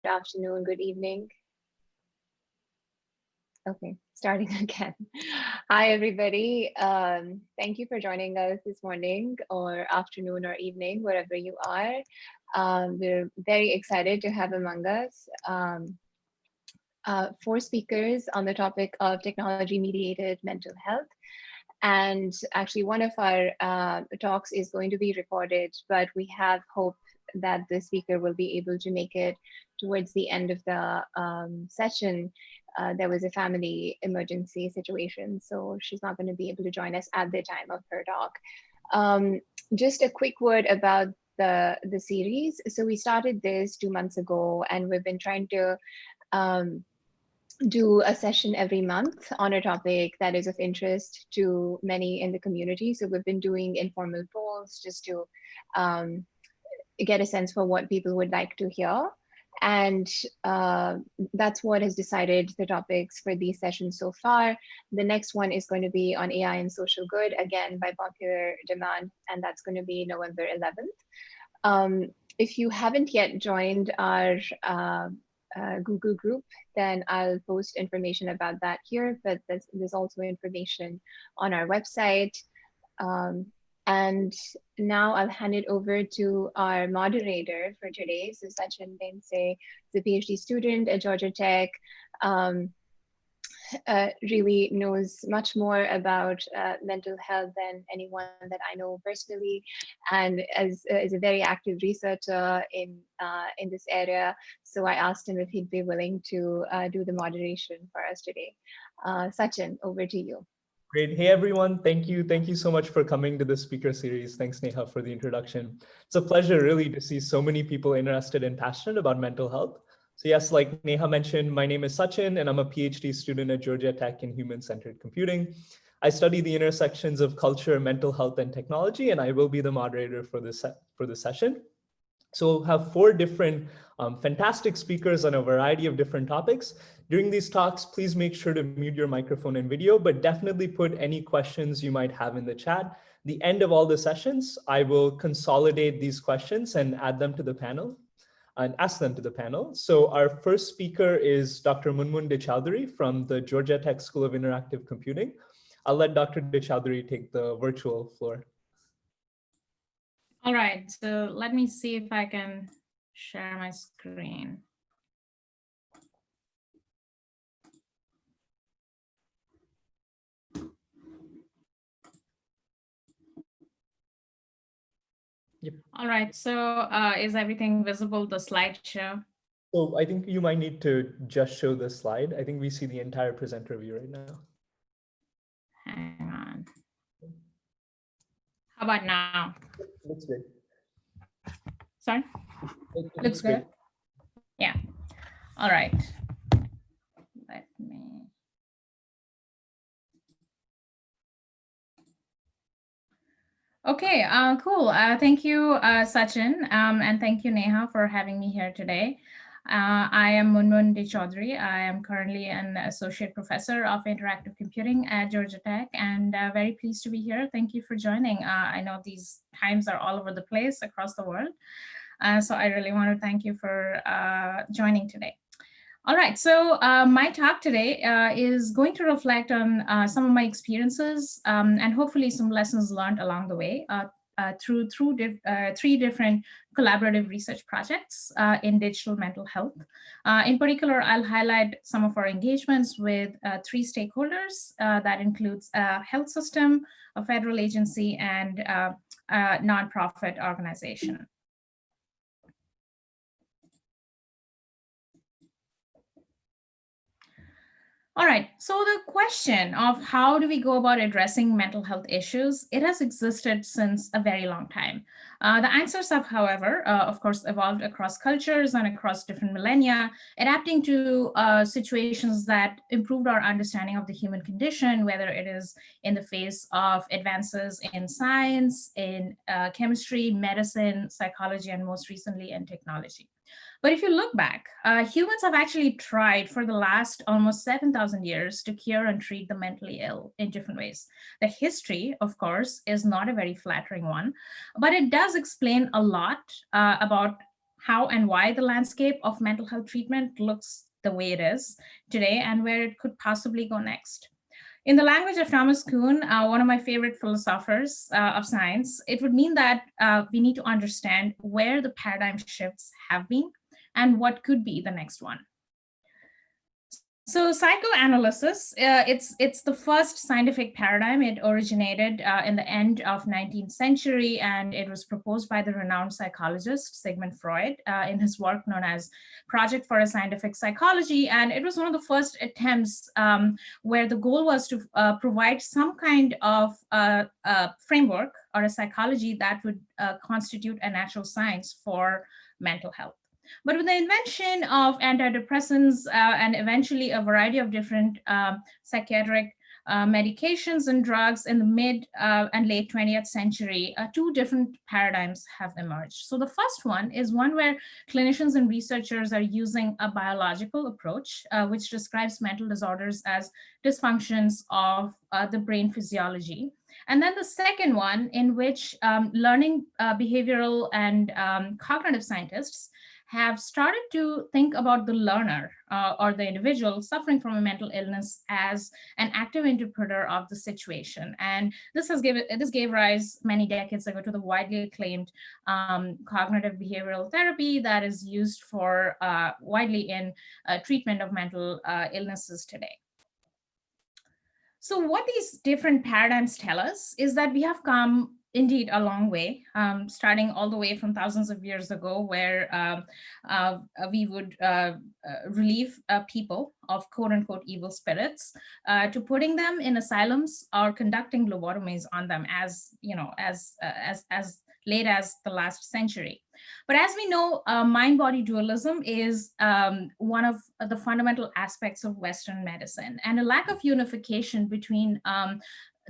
afternoon, good evening. Okay, starting again. Hi, everybody. Thank you for joining us this morning or afternoon or evening, wherever you are. We're very excited to have among us 4 speakers on the topic of technology-mediated mental health. And actually, one of our talks is going to be recorded, but we have hope that the speaker will be able to make it towards the end of the session. There was a family emergency situation, so she's not going to be able to join us at the time of her talk. Just a quick word about the series. So we started this 2 months ago, and we've been trying to do a session every month on a topic that is of interest to many in the community. So we've been doing informal polls just to get a sense for what people would like to hear. And that's what has decided the topics for these sessions so far. The next one is going to be on AI and social good, again, by popular demand, and that's going to be November 11th. If you haven't yet joined our Google group, then I'll post information about that here, but there's also information on our website. And now I'll hand it over to our moderator for today. So Sachin Dense is a PhD student at Georgia Tech, really knows much more about mental health than anyone that I know personally, and is a very active researcher in this area. So I asked him if he'd be willing to do the moderation for us today. Sachin, over to you. Great. Hey, everyone. Thank you. Thank you so much for coming to this speaker series. Thanks, Neha, for the introduction. It's a pleasure, really, to see so many people interested and passionate about mental health. So yes, like Neha mentioned, my name is Sachin, and I'm a PhD student at Georgia Tech in human-centered computing. I study the intersections of culture, mental health, and technology, and I will be the moderator for this session. So we'll have 4 different fantastic speakers on a variety of different topics. During these talks, please make sure to mute your microphone and video, but definitely put any questions you might have in the chat. The end of all the sessions, I will consolidate these questions and add them to the panel and ask them to the panel. So our first speaker is Dr. Munmun Dechowdhury from the Georgia Tech School of Interactive Computing. I'll let Dr. Dechowdhury take the virtual floor. All right, so let me see if I can share my screen. Yep. All right, so is everything visible, the slideshow? So I think you might need to just show the slide. I think we see the entire presenter view right now. Hang on. How about now? Looks great. Sorry? Looks good? Yeah. All right. Let me. Okay, cool. Thank you, Sachin, and thank you, Neha, for having me here today. I am Munmun Dechowdhury. I am currently an associate professor of interactive computing at Georgia Tech, and very pleased to be here. Thank you for joining. I know these times are all over the place across the world, so I really want to thank you for joining today. All right, so my talk today is going to reflect on some of my experiences and hopefully some lessons learned along the way through 3 different collaborative research projects in digital mental health. In particular, I'll highlight some of our engagements with 3 stakeholders that includes a health system, a federal agency, and a nonprofit organization. All right, so the question of how do we go about addressing mental health issues, it has existed since a very long time. The answers have, however, of course, evolved across cultures and across different millennia, adapting to situations that improved our understanding of the human condition, whether it is in the face of advances in science, in chemistry, medicine, psychology, and most recently in technology. But if you look back, humans have actually tried for the last almost 7,000 years to cure and treat the mentally ill in different ways. The history, of course, is not a very flattering one, but it does explain a lot about how and why the landscape of mental health treatment looks the way it is today and where it could possibly go next. In the language of Thomas Kuhn, one of my favorite philosophers of science, it would mean that we need to understand where the paradigm shifts have been and what could be the next one. So psychoanalysis, it's the first scientific paradigm. It originated in the end of 19th century, and it was proposed by the renowned psychologist Sigmund Freud in his work known as Project for a Scientific Psychology. And it was one of the first attempts where the goal was to provide some kind of framework or a psychology that would constitute a natural science for mental health. But with the invention of antidepressants and eventually a variety of different psychiatric medications and drugs in the mid and late 20th century, two different paradigms have emerged. So the first one is one where clinicians and researchers are using a biological approach, which describes mental disorders as dysfunctions of the brain physiology. And then the second one, in which learning, behavioral, and cognitive scientists have started to think about the learner or the individual suffering from a mental illness as an active interpreter of the situation. And this gave rise many decades ago to the widely acclaimed cognitive behavioral therapy that is used for widely in treatment of mental illnesses today. So what these different paradigms tell us is that we have come indeed a long way, starting all the way from thousands of years ago, where we would relieve people of quote unquote evil spirits, to putting them in asylums or conducting lobotomies on them as late as the last century. But as we know, mind-body dualism is one of the fundamental aspects of Western medicine, and a lack of unification between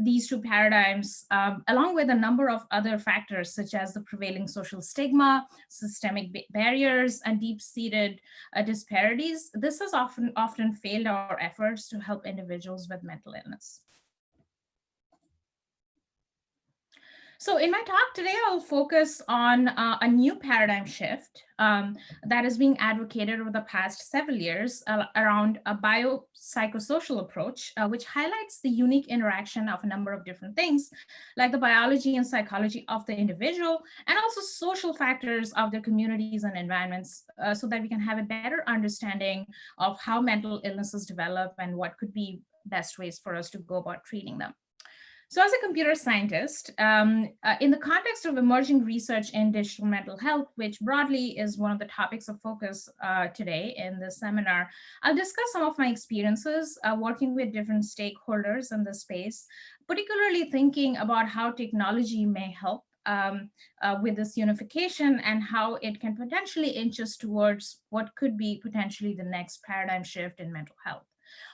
these two paradigms, along with a number of other factors such as the prevailing social stigma, systemic barriers, and deep-seated disparities, this has often failed our efforts to help individuals with mental illness. So in my talk today, I'll focus on a new paradigm shift that is being advocated over the past several years around a biopsychosocial approach, which highlights the unique interaction of a number of different things, like the biology and psychology of the individual, and also social factors of their communities and environments, so that we can have a better understanding of how mental illnesses develop and what could be best ways for us to go about treating them. So as a computer scientist, in the context of emerging research in digital mental health, which broadly is one of the topics of focus today in this seminar, I'll discuss some of my experiences working with different stakeholders in this space, particularly thinking about how technology may help with this unification and how it can potentially inch us towards what could be potentially the next paradigm shift in mental health,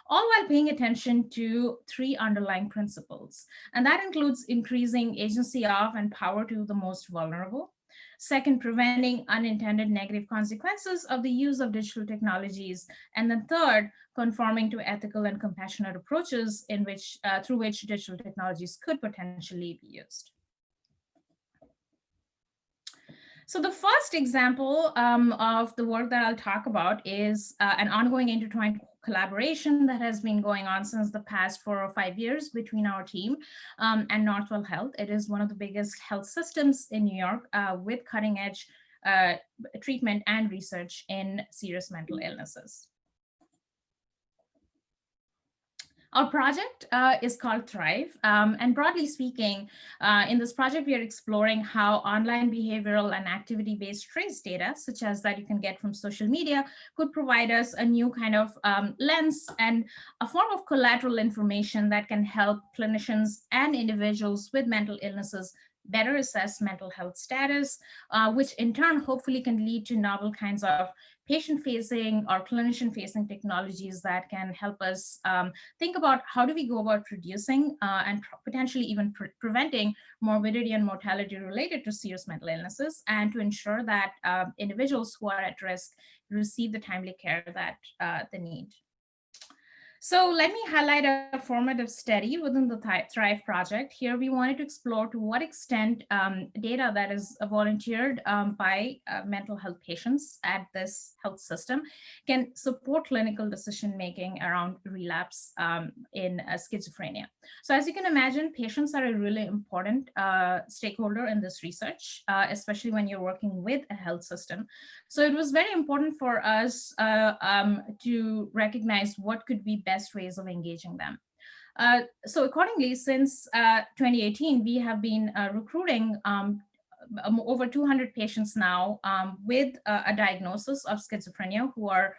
all while paying attention to three underlying principles. And that includes increasing agency of and power to the most vulnerable. Second, preventing unintended negative consequences of the use of digital technologies. And then third, conforming to ethical and compassionate approaches in which, through which digital technologies could potentially be used. So the first example of the work that I'll talk about is an ongoing intertwined collaboration that has been going on since the past 4 or 5 years between our team and Northwell Health. It is one of the biggest health systems in New York with cutting edge treatment and research in serious mental illnesses. Our project is called Thrive, and broadly speaking, in this project, we are exploring how online behavioral and activity-based trace data, such as that you can get from social media, could provide us a new kind of lens and a form of collateral information that can help clinicians and individuals with mental illnesses better assess mental health status, which in turn hopefully can lead to novel kinds of patient-facing or clinician-facing technologies that can help us think about how do we go about reducing and potentially even preventing morbidity and mortality related to serious mental illnesses, and to ensure that individuals who are at risk receive the timely care that they need. So let me highlight a formative study within the Thrive project. Here we wanted to explore to what extent data that is volunteered by mental health patients at this health system can support clinical decision-making around relapse in schizophrenia. So as you can imagine, patients are a really important stakeholder in this research, especially when you're working with a health system. So it was very important for us to recognize what could be best ways of engaging them. So accordingly, since 2018, we have been recruiting over 200 patients now with a diagnosis of schizophrenia who are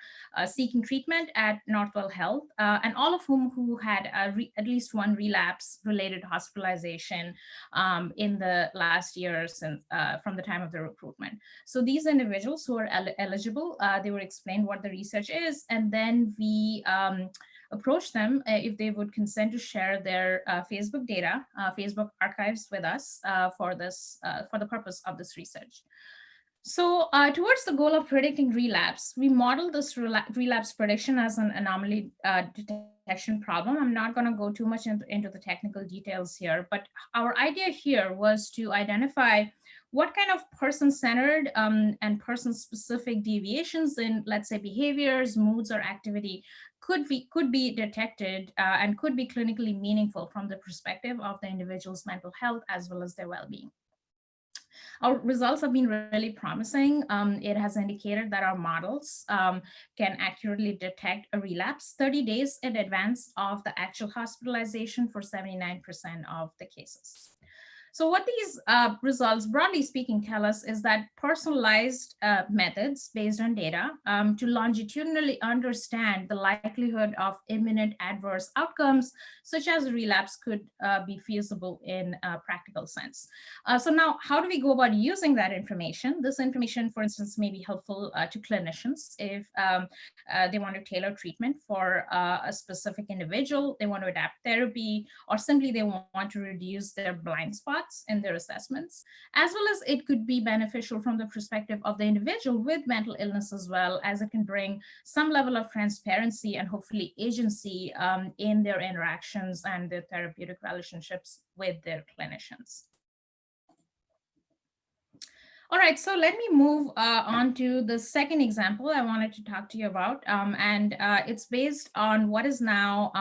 seeking treatment at Northwell Health, and all of whom who had at least one relapse-related hospitalization in the last year since from the time of the recruitment. So these individuals who are eligible, they were explained what the research is, and then we approach them if they would consent to share their Facebook data, Facebook archives with us for the purpose of this research. So towards the goal of predicting relapse, we modeled this relapse prediction as an anomaly detection problem. I'm not going to go too much into the technical details here, but our idea here was to identify what kind of person-centered and person-specific deviations in, let's say, behaviors, moods, or activity could be detected and could be clinically meaningful from the perspective of the individual's mental health as well as their well-being. Our results have been really promising. It has indicated that our models can accurately detect a relapse 30 days in advance of the actual hospitalization for 79% of the cases. So what these results, broadly speaking, tell us is that personalized methods based on data to longitudinally understand the likelihood of imminent adverse outcomes, such as relapse, could be feasible in a practical sense. So now, how do we go about using that information? This information, for instance, may be helpful to clinicians if they want to tailor treatment for a specific individual, they want to adapt therapy, or simply they want to reduce their blind spots in their assessments, as well as it could be beneficial from the perspective of the individual with mental illness as well, as it can bring some level of transparency and hopefully agency in their interactions and their therapeutic relationships with their clinicians. All right, so let me move on to the second example I wanted to talk to you about. And it's based on what is now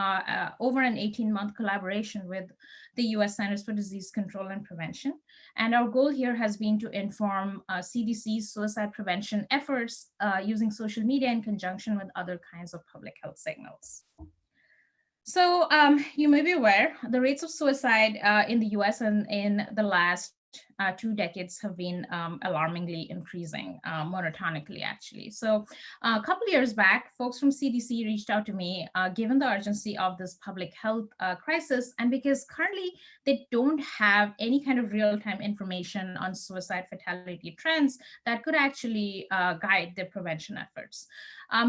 over an 18-month collaboration with the US Centers for Disease Control and Prevention. And our goal here has been to inform CDC's suicide prevention efforts using social media in conjunction with other kinds of public health signals. So you may be aware, the rates of suicide in the US and in the last 2 decades have been alarmingly increasing monotonically, actually. So a couple of years back, folks from CDC reached out to me, given the urgency of this public health crisis, and because currently they don't have any kind of real-time information on suicide fatality trends that could actually guide their prevention efforts.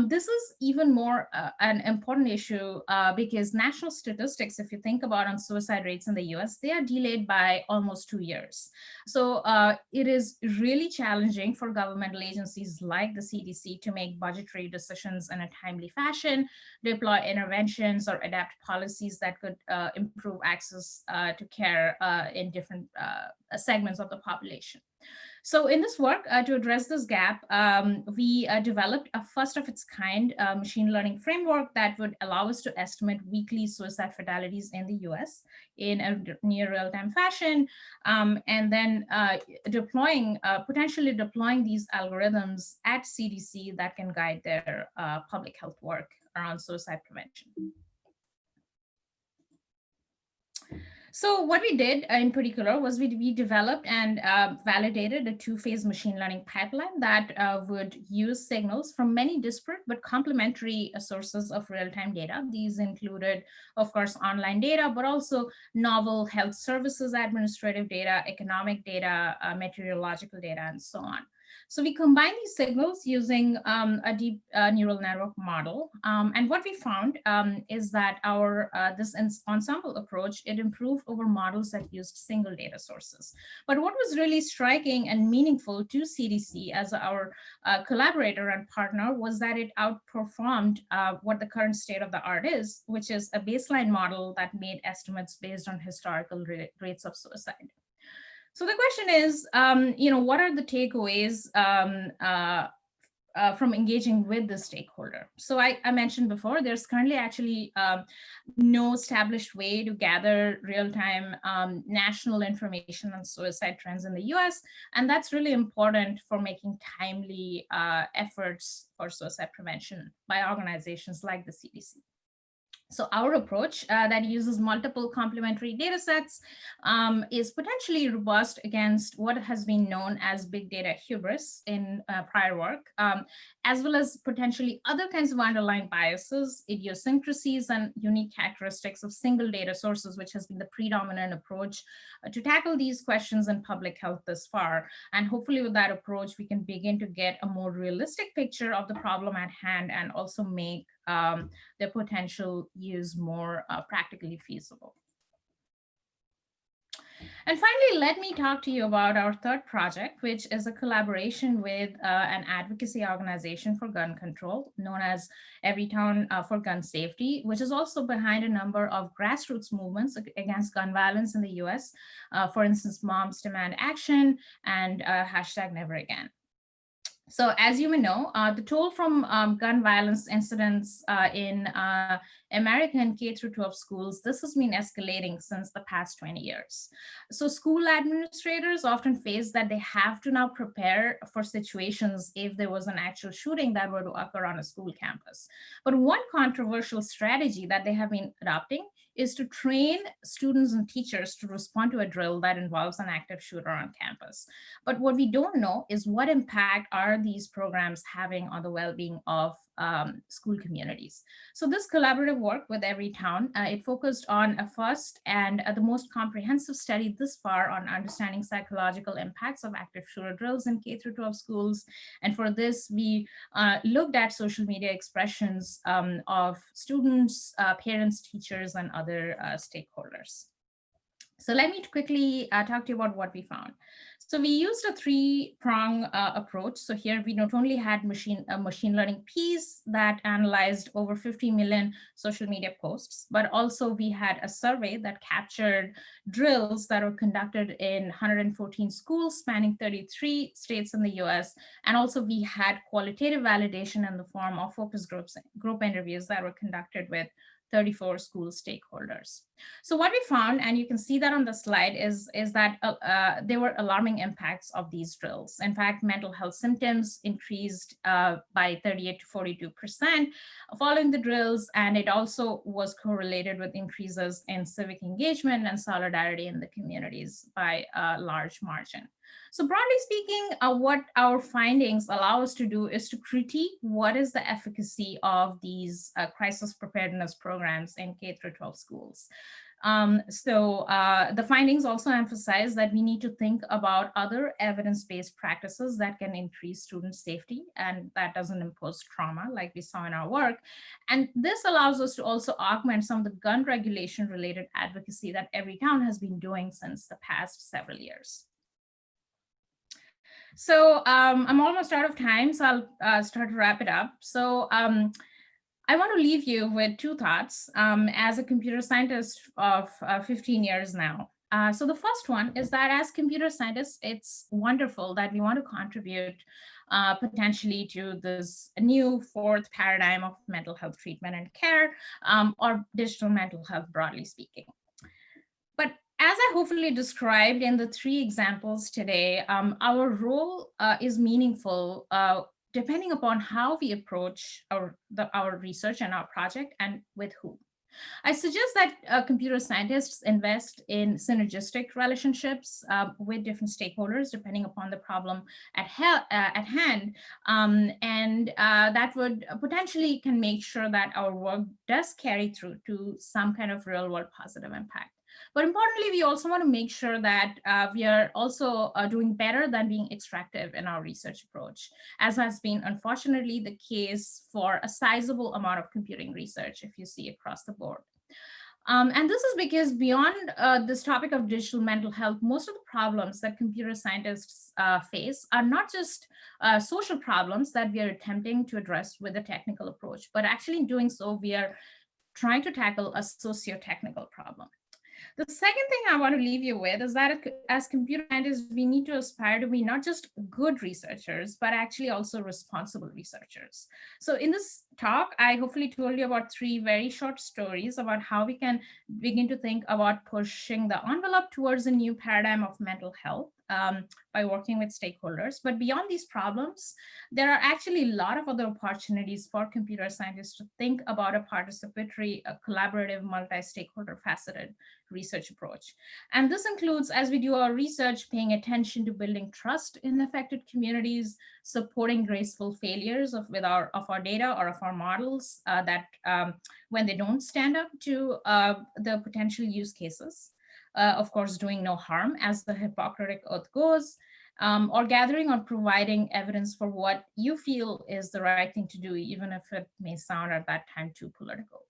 This is even more an important issue because national statistics, if you think about on suicide rates in the US, they are delayed by almost 2 years. So it is really challenging for governmental agencies like the CDC to make budgetary decisions in a timely fashion, deploy interventions, or adapt policies that could improve access to care in different segments of the population. So in this work, to address this gap, we developed a first of its kind machine learning framework that would allow us to estimate weekly suicide fatalities in the US in a near real-time fashion, and then potentially deploying these algorithms at CDC that can guide their public health work around suicide prevention. So what we did in particular was we developed and validated a 2-phase machine learning pipeline that would use signals from many disparate but complementary sources of real-time data. These included, of course, online data, but also novel health services administrative data, economic data, meteorological data, and so on. So we combine these signals using a deep neural network model. And what we found is that our this ensemble approach, it improved over models that used single data sources. But what was really striking and meaningful to CDC as our collaborator and partner was that it outperformed what the current state of the art is, which is a baseline model that made estimates based on historical rates of suicide. So the question is, what are the takeaways from engaging with the stakeholder? So I mentioned before, there's currently actually no established way to gather real-time national information on suicide trends in the US. And that's really important for making timely efforts for suicide prevention by organizations like the CDC. So our approach that uses multiple complementary data sets is potentially robust against what has been known as big data hubris in prior work, as well as potentially other kinds of underlying biases, idiosyncrasies, and unique characteristics of single data sources, which has been the predominant approach to tackle these questions in public health thus far. And hopefully with that approach, we can begin to get a more realistic picture of the problem at hand and also make their potential use more practically feasible. And finally, let me talk to you about our third project, which is a collaboration with an advocacy organization for gun control known as Everytown for Gun Safety, which is also behind a number of grassroots movements against gun violence in the US. For instance, Moms Demand Action and #NeverAgain. So as you may know, the toll from gun violence incidents in American K through 12 schools, this has been escalating since the past 20 years. So school administrators often face that they have to now prepare for situations if there was an actual shooting that were to occur on a school campus. But one controversial strategy that they have been adopting is to train students and teachers to respond to a drill that involves an active shooter on campus. But what we don't know is what impact are these programs having on the well-being of school communities. So this collaborative work with Everytown, it focused on a first and the most comprehensive study this far on understanding psychological impacts of active shooter drills in K through 12 schools. And for this, we looked at social media expressions of students, parents, teachers, and other stakeholders. So let me quickly talk to you about what we found. So we used a three-prong approach. So here we not only had a machine learning piece that analyzed over 50 million social media posts, but also we had a survey that captured drills that were conducted in 114 schools spanning 33 states in the US. And also we had qualitative validation in the form of focus group interviews that were conducted with 34 school stakeholders. So what we found, and you can see that on the slide, is that there were alarming impacts of these drills. In fact, mental health symptoms increased by 38 to 42% following the drills, and it also was correlated with increases in civic engagement and solidarity in the communities by a large margin. So broadly speaking, what our findings allow us to do is to critique what is the efficacy of these crisis preparedness programs in K through 12 schools. The findings also emphasize that we need to think about other evidence-based practices that can increase student safety and that doesn't impose trauma like we saw in our work. And this allows us to also augment some of the gun regulation related advocacy that Everytown has been doing since the past several years. So I'm almost out of time, so I'll start to wrap it up. So I want to leave you with two thoughts as a computer scientist of 15 years now. So the first one is that as computer scientists, it's wonderful that we want to contribute potentially to this new fourth paradigm of mental health treatment and care, or digital mental health broadly speaking. But as I hopefully described in the three examples today, our role is meaningful depending upon how we approach our research and our project and with whom. I suggest that computer scientists invest in synergistic relationships with different stakeholders depending upon the problem at hand, and that would potentially can make sure that our work does carry through to some kind of real world positive impact. But importantly, we also want to make sure that we are also doing better than being extractive in our research approach, as has been unfortunately the case for a sizable amount of computing research if you see across the board. And this is because beyond this topic of digital mental health, most of the problems that computer scientists face are not just social problems that we are attempting to address with a technical approach, but actually in doing so, we are trying to tackle a socio-technical problem. The second thing I want to leave you with is that as computer scientists, we need to aspire to be not just good researchers, but actually also responsible researchers. So in this talk, I hopefully told you about 3 very short stories about how we can begin to think about pushing the envelope towards a new paradigm of mental health by working with stakeholders. But beyond these problems, there are actually a lot of other opportunities for computer scientists to think about a participatory, a collaborative, multi-stakeholder faceted research approach. And this includes, as we do our research, paying attention to building trust in affected communities, supporting graceful failures of our data or of our models when they don't stand up to the potential use cases. Of course, doing no harm, as the Hippocratic Oath goes, or gathering or providing evidence for what you feel is the right thing to do, even if it may sound at that time too political.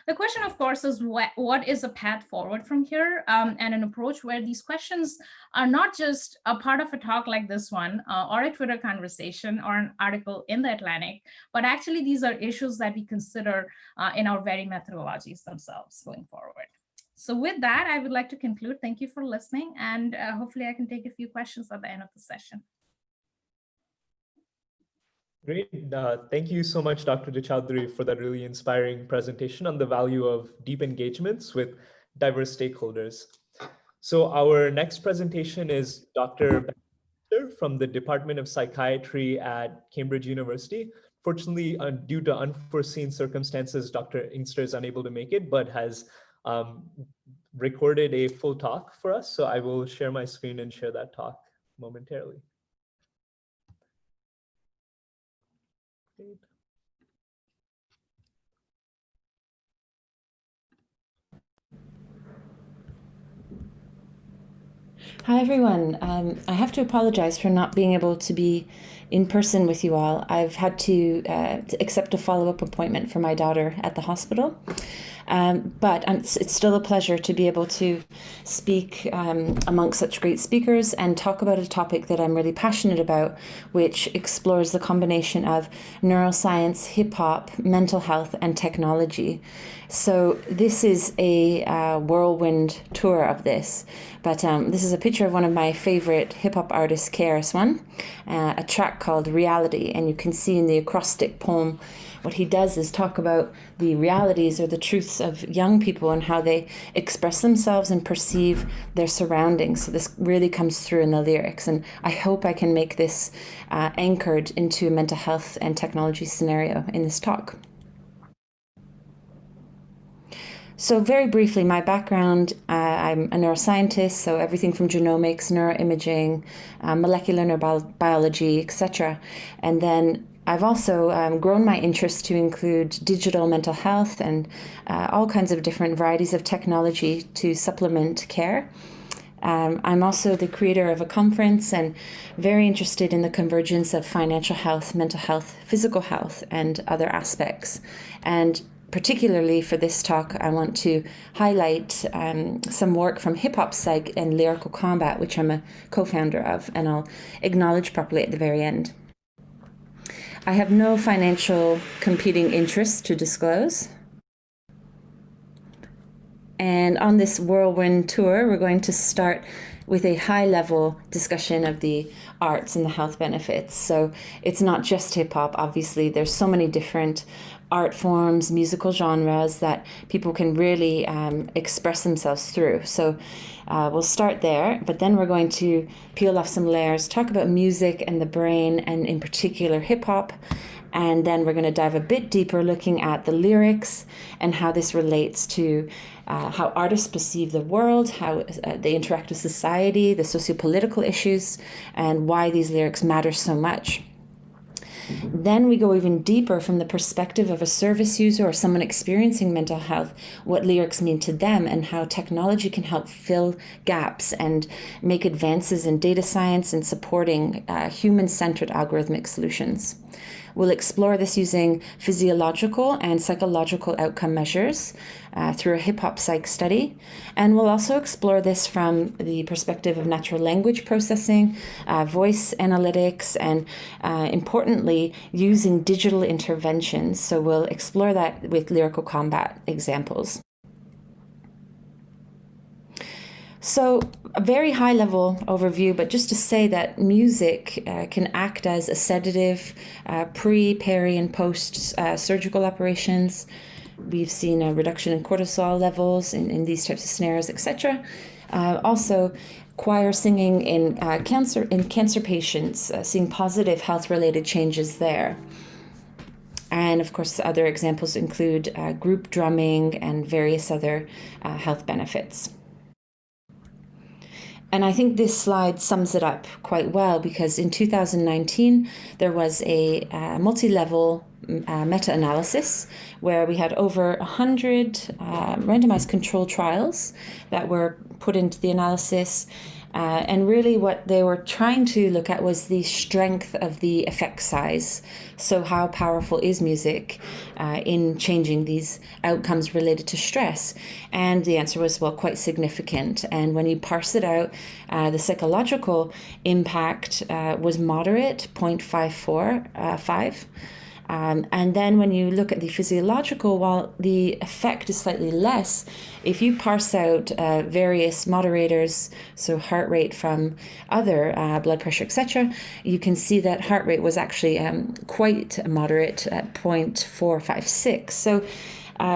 The question, of course, is what is a path forward from here, and an approach where these questions are not just a part of a talk like this one, or a Twitter conversation or an article in the Atlantic, but actually these are issues that we consider in our very methodologies themselves going forward. So with that, I would like to conclude. Thank you for listening, and hopefully I can take a few questions at the end of the session. Great. Thank you so much, Dr. Dechaudhary, for that really inspiring presentation on the value of deep engagements with diverse stakeholders. So our next presentation is Dr. from the Department of Psychiatry at Cambridge University. Fortunately, due to unforeseen circumstances, Dr. Inkster is unable to make it, but has recorded a full talk for us. So I will share my screen and share that talk momentarily. Great. Hi, everyone. I have to apologize for not being able to be in person with you all. I've had to accept a follow-up appointment for my daughter at the hospital. But it's still a pleasure to be able to speak amongst such great speakers and talk about a topic that I'm really passionate about, which explores the combination of neuroscience, hip-hop, mental health, and technology. So this is a whirlwind tour of this, but this is a picture of one of my favorite hip-hop artists, KRS-One, a track called Reality, and you can see in the acrostic poem what he does is talk about the realities or the truths of young people and how they express themselves and perceive their surroundings. So this really comes through in the lyrics, and I hope I can make this anchored into a mental health and technology scenario in this talk. So very briefly, my background, I'm a neuroscientist, so everything from genomics, neuroimaging, molecular neurobiology, etc. And then I've also grown my interest to include digital mental health and all kinds of different varieties of technology to supplement care. I'm also the creator of a conference and very interested in the convergence of financial health, mental health, physical health, and other aspects. And particularly for this talk, I want to highlight some work from Hip Hop Psych and Lyrical Combat, which I'm a co-founder of, and I'll acknowledge properly at the very end. I have no financial competing interests to disclose. And on this whirlwind tour, we're going to start with a high-level discussion of the arts and the health benefits. So it's not just hip-hop, obviously. There's so many different art forms, musical genres that people can really express themselves through. So we'll start there, but then we're going to peel off some layers, talk about music and the brain, and in particular hip-hop. And then we're going to dive a bit deeper, looking at the lyrics and how this relates to how artists perceive the world, how they interact with society, the socio-political issues, and why these lyrics matter so much. Then we go even deeper from the perspective of a service user or someone experiencing mental health, what lyrics mean to them and how technology can help fill gaps and make advances in data science and supporting human-centered algorithmic solutions. We'll explore this using physiological and psychological outcome measures through a hip-hop psych study. And we'll also explore this from the perspective of natural language processing, voice analytics, and importantly, using digital interventions. So we'll explore that with lyrical combat examples. So a very high level overview, but just to say that music can act as a sedative pre, peri, and post surgical operations. We've seen a reduction in cortisol levels in these types of snares, etc. Also, choir singing in cancer patients, seeing positive health-related changes there. And of course, other examples include group drumming and various other health benefits. And I think this slide sums it up quite well, because in 2019, there was a multi-level meta-analysis where we had over 100 randomized control trials that were put into the analysis. And really what they were trying to look at was the strength of the effect size. So how powerful is music in changing these outcomes related to stress? And the answer was, well, quite significant. And when you parse it out, the psychological impact was moderate, 0.545. And then when you look at the physiological, while the effect is slightly less, if you parse out various moderators, so heart rate from other blood pressure, etc., you can see that heart rate was actually quite moderate at 0.456. So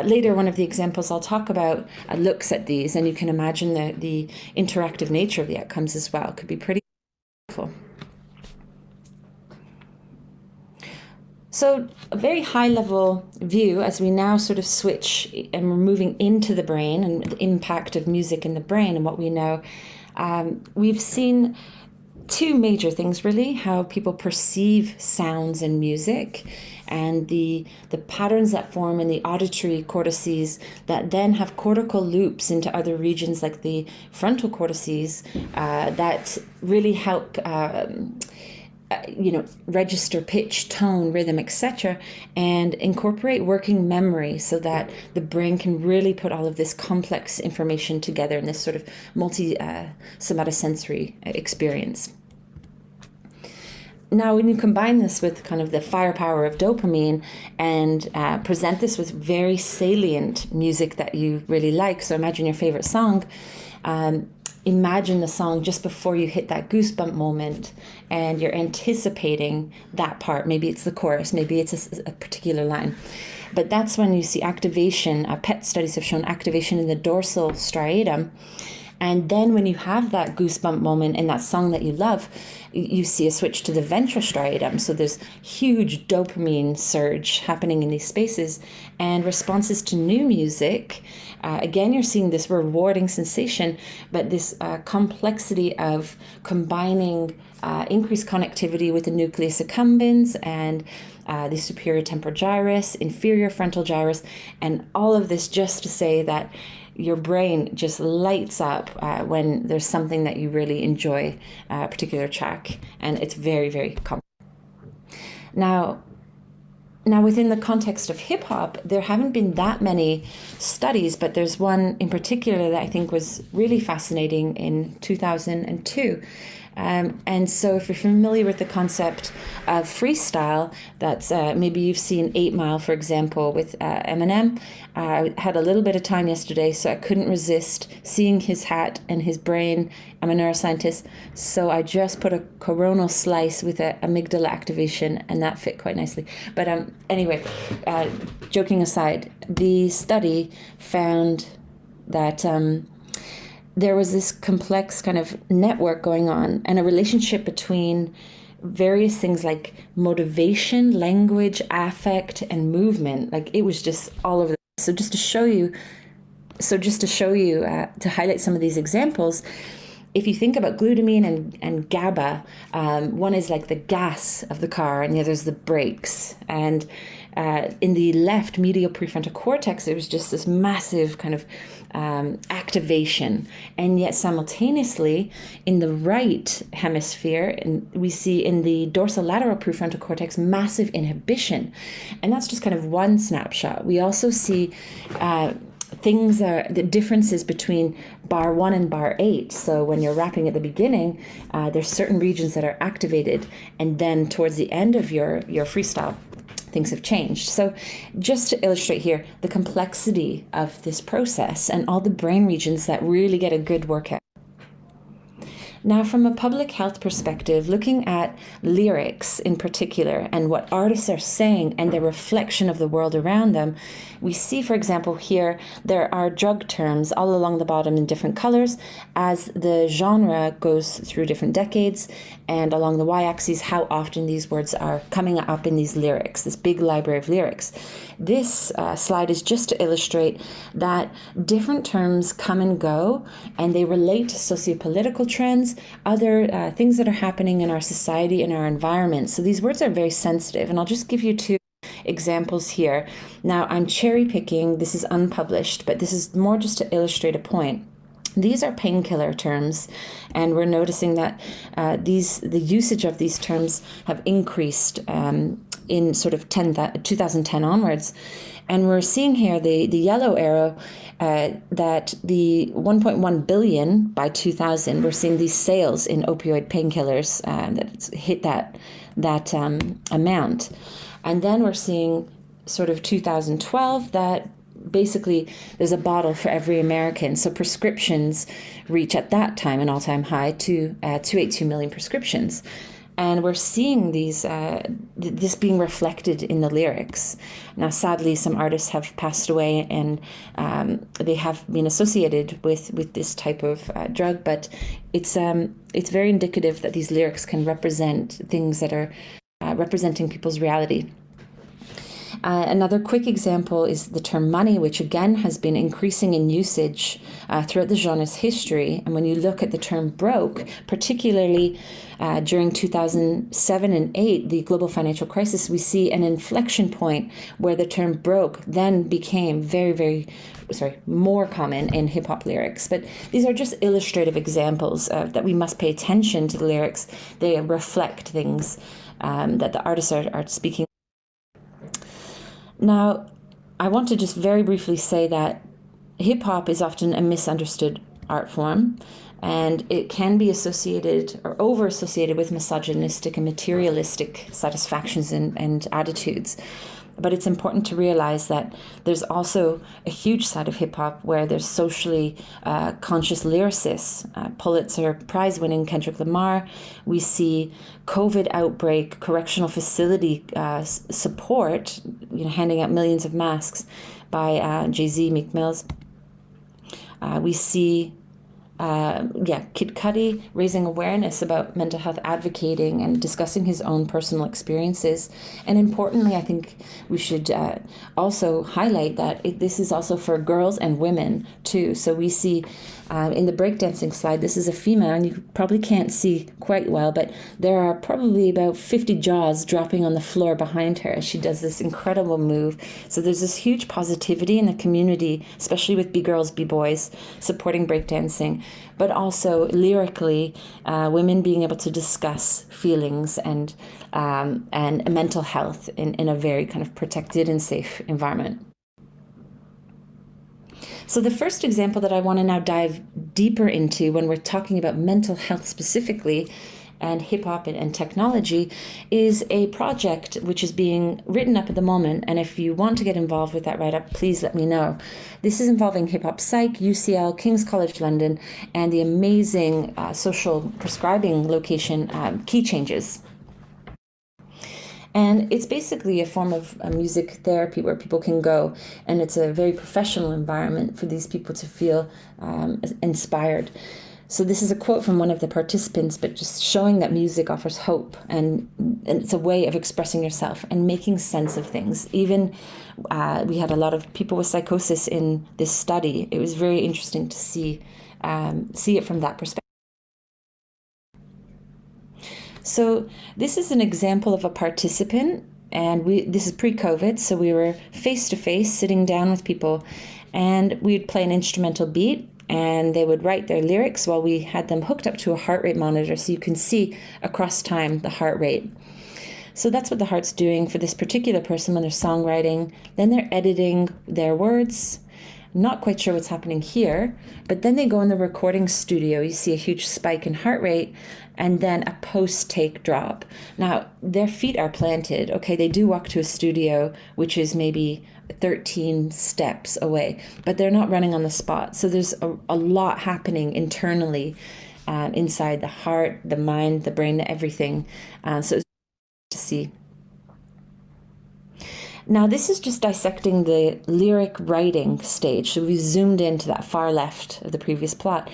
later, one of the examples I'll talk about looks at these, and you can imagine the interactive nature of the outcomes as well. It could be pretty powerful. So a very high-level view as we now sort of switch and we're moving into the brain and the impact of music in the brain and what we know. We've seen two major things, really: how people perceive sounds and music, and the patterns that form in the auditory cortices that then have cortical loops into other regions like the frontal cortices that really help register pitch, tone, rhythm, etc., and incorporate working memory so that the brain can really put all of this complex information together in this sort of multi-somatosensory experience. Now, when you combine this with kind of the firepower of dopamine and present this with very salient music that you really like, so imagine your favorite song, imagine the song just before you hit that goosebump moment and you're anticipating that part. Maybe it's the chorus, maybe it's a particular line. But that's when you see activation. PET studies have shown activation in the dorsal striatum. And then when you have that goosebump moment in that song that you love, you see a switch to the ventral striatum. So there's huge dopamine surge happening in these spaces, and responses to new music. Again, you're seeing this rewarding sensation, but this complexity of combining increased connectivity with the nucleus accumbens and the superior temporal gyrus, inferior frontal gyrus, and all of this just to say that your brain just lights up when there's something that you really enjoy, a particular track, and it's very, very common. Now, within the context of hip hop, there haven't been that many studies, but there's one in particular that I think was really fascinating in 2002. And so if you're familiar with the concept of freestyle, that's maybe you've seen 8 Mile, for example, with Eminem. I had a little bit of time yesterday, so I couldn't resist seeing his hat and his brain. I'm a neuroscientist, so I just put a coronal slice with a amygdala activation, and that fit quite nicely. But anyway, joking aside, the study found that there was this complex kind of network going on and a relationship between various things like motivation, language, affect, and movement. Like, it was just all over. So just to show you, to highlight some of these examples, if you think about glutamine and GABA, one is like the gas of the car and the other is the brakes. And in the left medial prefrontal cortex, there was just this massive kind of activation, and yet simultaneously in the right hemisphere, and we see in the dorsolateral prefrontal cortex massive inhibition, and that's just kind of one snapshot. We also see the differences between bar 1 and bar 8. So when you're rapping at the beginning, there's certain regions that are activated, and then towards the end of your freestyle, things have changed. So just to illustrate here the complexity of this process and all the brain regions that really get a good workout. Now, from a public health perspective, looking at lyrics in particular and what artists are saying and their reflection of the world around them, we see, for example, here there are drug terms all along the bottom in different colors as the genre goes through different decades, and along the y-axis how often these words are coming up in these lyrics, this big library of lyrics. This slide is just to illustrate that different terms come and go, and they relate to sociopolitical trends, other things that are happening in our society and our environment. So these words are very sensitive, and I'll just give you two examples here. Now, I'm cherry picking, this is unpublished, but this is more just to illustrate a point. These are painkiller terms, and we're noticing that the usage of these terms have increased in sort of 2010 onwards. And we're seeing here the yellow arrow that the 1.1 billion by 2000, we're seeing these sales in opioid painkillers that hit that amount. And then we're seeing sort of 2012 that basically there's a bottle for every American. So prescriptions reach at that time an all-time high to 282 million prescriptions. And we're seeing this being reflected in the lyrics. Now, sadly, some artists have passed away, and they have been associated with this type of drug. But it's very indicative that these lyrics can represent things that are representing people's reality. Another quick example is the term money, which again has been increasing in usage throughout the genre's history. And when you look at the term broke, particularly during 2007 and 8, the global financial crisis, we see an inflection point where the term broke then became more common in hip hop lyrics. But these are just illustrative examples that we must pay attention to the lyrics. They reflect things that the artists are speaking. Now, I want to just very briefly say that hip-hop is often a misunderstood art form, and it can be associated or over-associated with misogynistic and materialistic satisfactions and attitudes. But it's important to realize that there's also a huge side of hip-hop where there's socially conscious lyricists. Pulitzer Prize-winning Kendrick Lamar. We see COVID outbreak, correctional facility support, handing out millions of masks by Jay-Z, Meek Mills. We see Kid Cudi raising awareness about mental health, advocating and discussing his own personal experiences. And importantly, I think we should also highlight that this is also for girls and women too. So we see in the breakdancing slide, this is a female, and you probably can't see quite well, but there are probably about 50 jaws dropping on the floor behind her as she does this incredible move. So there's this huge positivity in the community, especially with B-girls, B-boys, supporting breakdancing, but also lyrically, women being able to discuss feelings and mental health in a very kind of protected and safe environment. So the first example that I want to now dive deeper into when we're talking about mental health specifically and hip-hop and technology is a project which is being written up at the moment. And if you want to get involved with that write-up, please let me know. This is involving Hip-Hop Psych, UCL, King's College London, and the amazing social prescribing location Key Changes. And it's basically a form of music therapy where people can go, and it's a very professional environment for these people to feel inspired. So this is a quote from one of the participants, but just showing that music offers hope, and it's a way of expressing yourself and making sense of things. Even we had a lot of people with psychosis in this study. It was very interesting to see it from that perspective. So this is an example of a participant, and this is pre-COVID, so we were face-to-face sitting down with people, and we'd play an instrumental beat, and they would write their lyrics while we had them hooked up to a heart rate monitor, so you can see across time the heart rate. So that's what the heart's doing for this particular person when they're songwriting. Then they're editing their words. Not quite sure what's happening here, but then they go in the recording studio. You see a huge spike in heart rate and then a post-take drop. Now, their feet are planted. Okay, they do walk to a studio, which is maybe 13 steps away, but they're not running on the spot. So there's a lot happening internally inside the heart, the mind, the brain, everything. So it's to see. Now, this is just dissecting the lyric writing stage. So we've zoomed into that far left of the previous plot.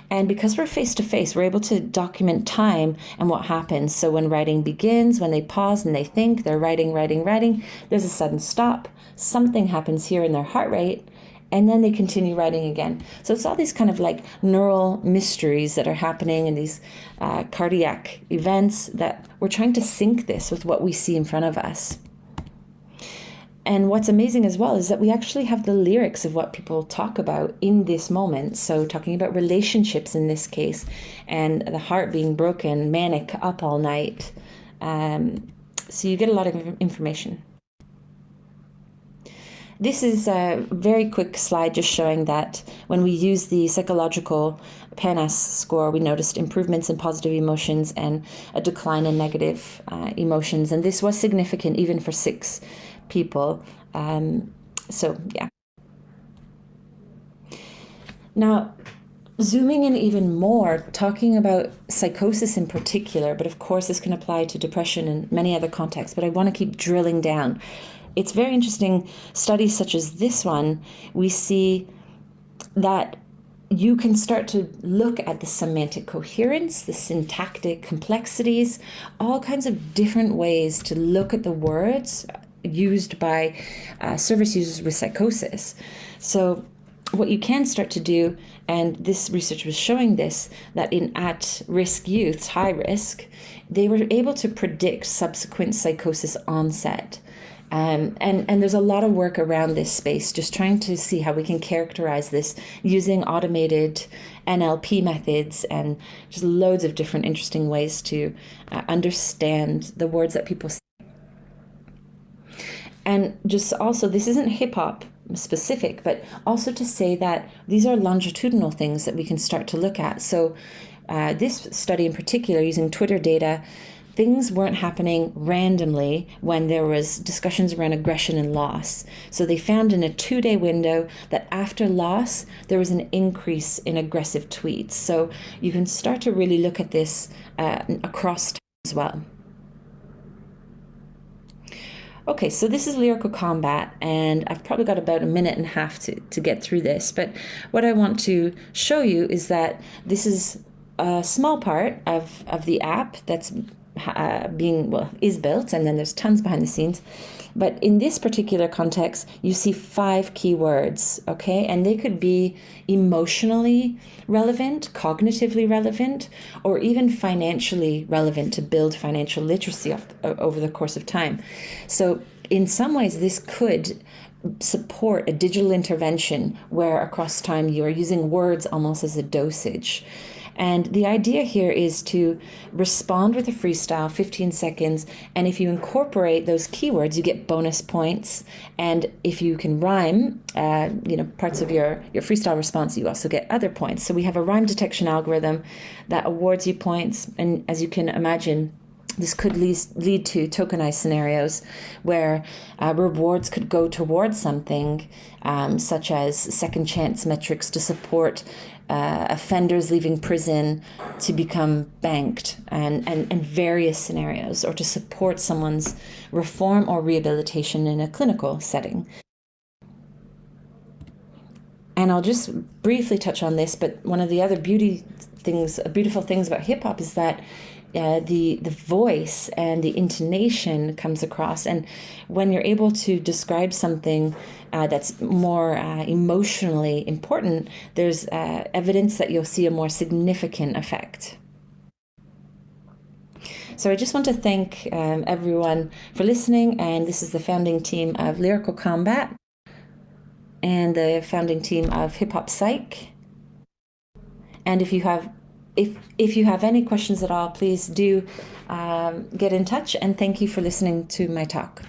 And because we're face-to-face, we're able to document time and what happens. So when writing begins, when they pause and they think, they're writing, there's a sudden stop. Something happens here in their heart rate, and then they continue writing again. So it's all these kind of like neural mysteries that are happening and these cardiac events that we're trying to sync this with what we see in front of us. And what's amazing as well is that we actually have the lyrics of what people talk about in this moment. So talking about relationships in this case, and the heart being broken, manic, up all night. So you get a lot of information. This is a very quick slide just showing that when we use the psychological PANAS score, we noticed improvements in positive emotions and a decline in negative emotions. And this was significant even for 6 people. So yeah. Now, zooming in even more, talking about psychosis in particular, but of course this can apply to depression and many other contexts, but I want to keep drilling down. It's very interesting, studies such as this one, we see that you can start to look at the semantic coherence, the syntactic complexities, all kinds of different ways to look at the words used by service users with psychosis. So what you can start to do, and this research was showing this, that in at-risk youths, high risk, they were able to predict subsequent psychosis onset. And there's a lot of work around this space, just trying to see how we can characterize this using automated NLP methods and just loads of different interesting ways to understand the words that people say. And just also, this isn't hip hop specific, but also to say that these are longitudinal things that we can start to look at. So this study in particular, using Twitter data, things weren't happening randomly when there was discussions around aggression and loss. So they found in a 2-day window that after loss, there was an increase in aggressive tweets. So you can start to really look at this across time as well. Okay, so this is lyrical combat, and I've probably got about 1.5 minutes to get through this. But what I want to show you is that this is a small part of the app that's is built, and then there's tons behind the scenes. But in this particular context, you see 5 keywords, okay? And they could be emotionally relevant, cognitively relevant, or even financially relevant to build financial literacy over the course of time. So in some ways, this could support a digital intervention where across time you are using words almost as a dosage. And the idea here is to respond with a freestyle, 15 seconds, and if you incorporate those keywords, you get bonus points. And if you can rhyme, parts of your freestyle response, you also get other points. So we have a rhyme detection algorithm that awards you points. And as you can imagine, this could lead to tokenized scenarios where rewards could go towards something, such as second chance metrics to support offenders leaving prison to become banked, and various scenarios, or to support someone's reform or rehabilitation in a clinical setting. And I'll just briefly touch on this, but one of the other beautiful things about hip hop is that the voice and the intonation comes across, and when you're able to describe something that's more emotionally important, there's evidence that you'll see a more significant effect. So I just want to thank everyone for listening, and this is the founding team of Lyrical Combat and the founding team of Hip Hop Psych. And if you have any questions at all, please do get in touch, and thank you for listening to my talk.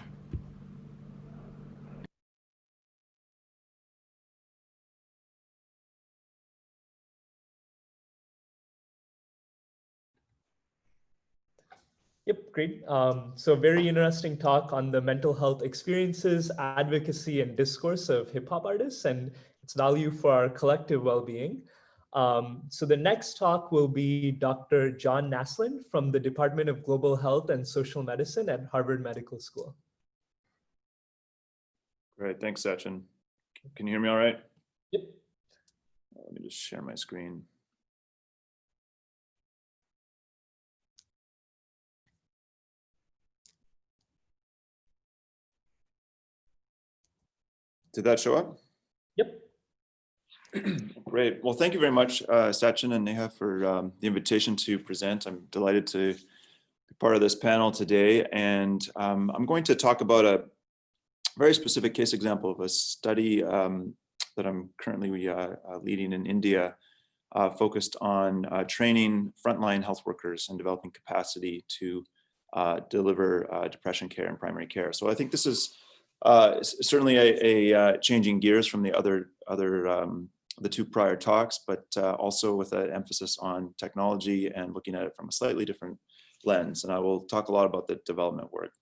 Yep, great. So very interesting talk on the mental health experiences, advocacy, and discourse of hip hop artists and its value for our collective well-being. So the next talk will be Dr. John Naslund from the Department of Global Health and Social Medicine at Harvard Medical School. Great, thanks, Sachin. Can you hear me all right? Yep. Let me just share my screen. Did that show up? Yep. Great. Well, thank you very much, Sachin and Neha, for the invitation to present. I'm delighted to be part of this panel today. And I'm going to talk about a very specific case example of a study that I'm currently leading in India, focused on training frontline health workers and developing capacity to deliver depression care and primary care. So I think this is certainly a changing gears from the two prior talks, but also with an emphasis on technology and looking at it from a slightly different lens. And I will talk a lot about the development work.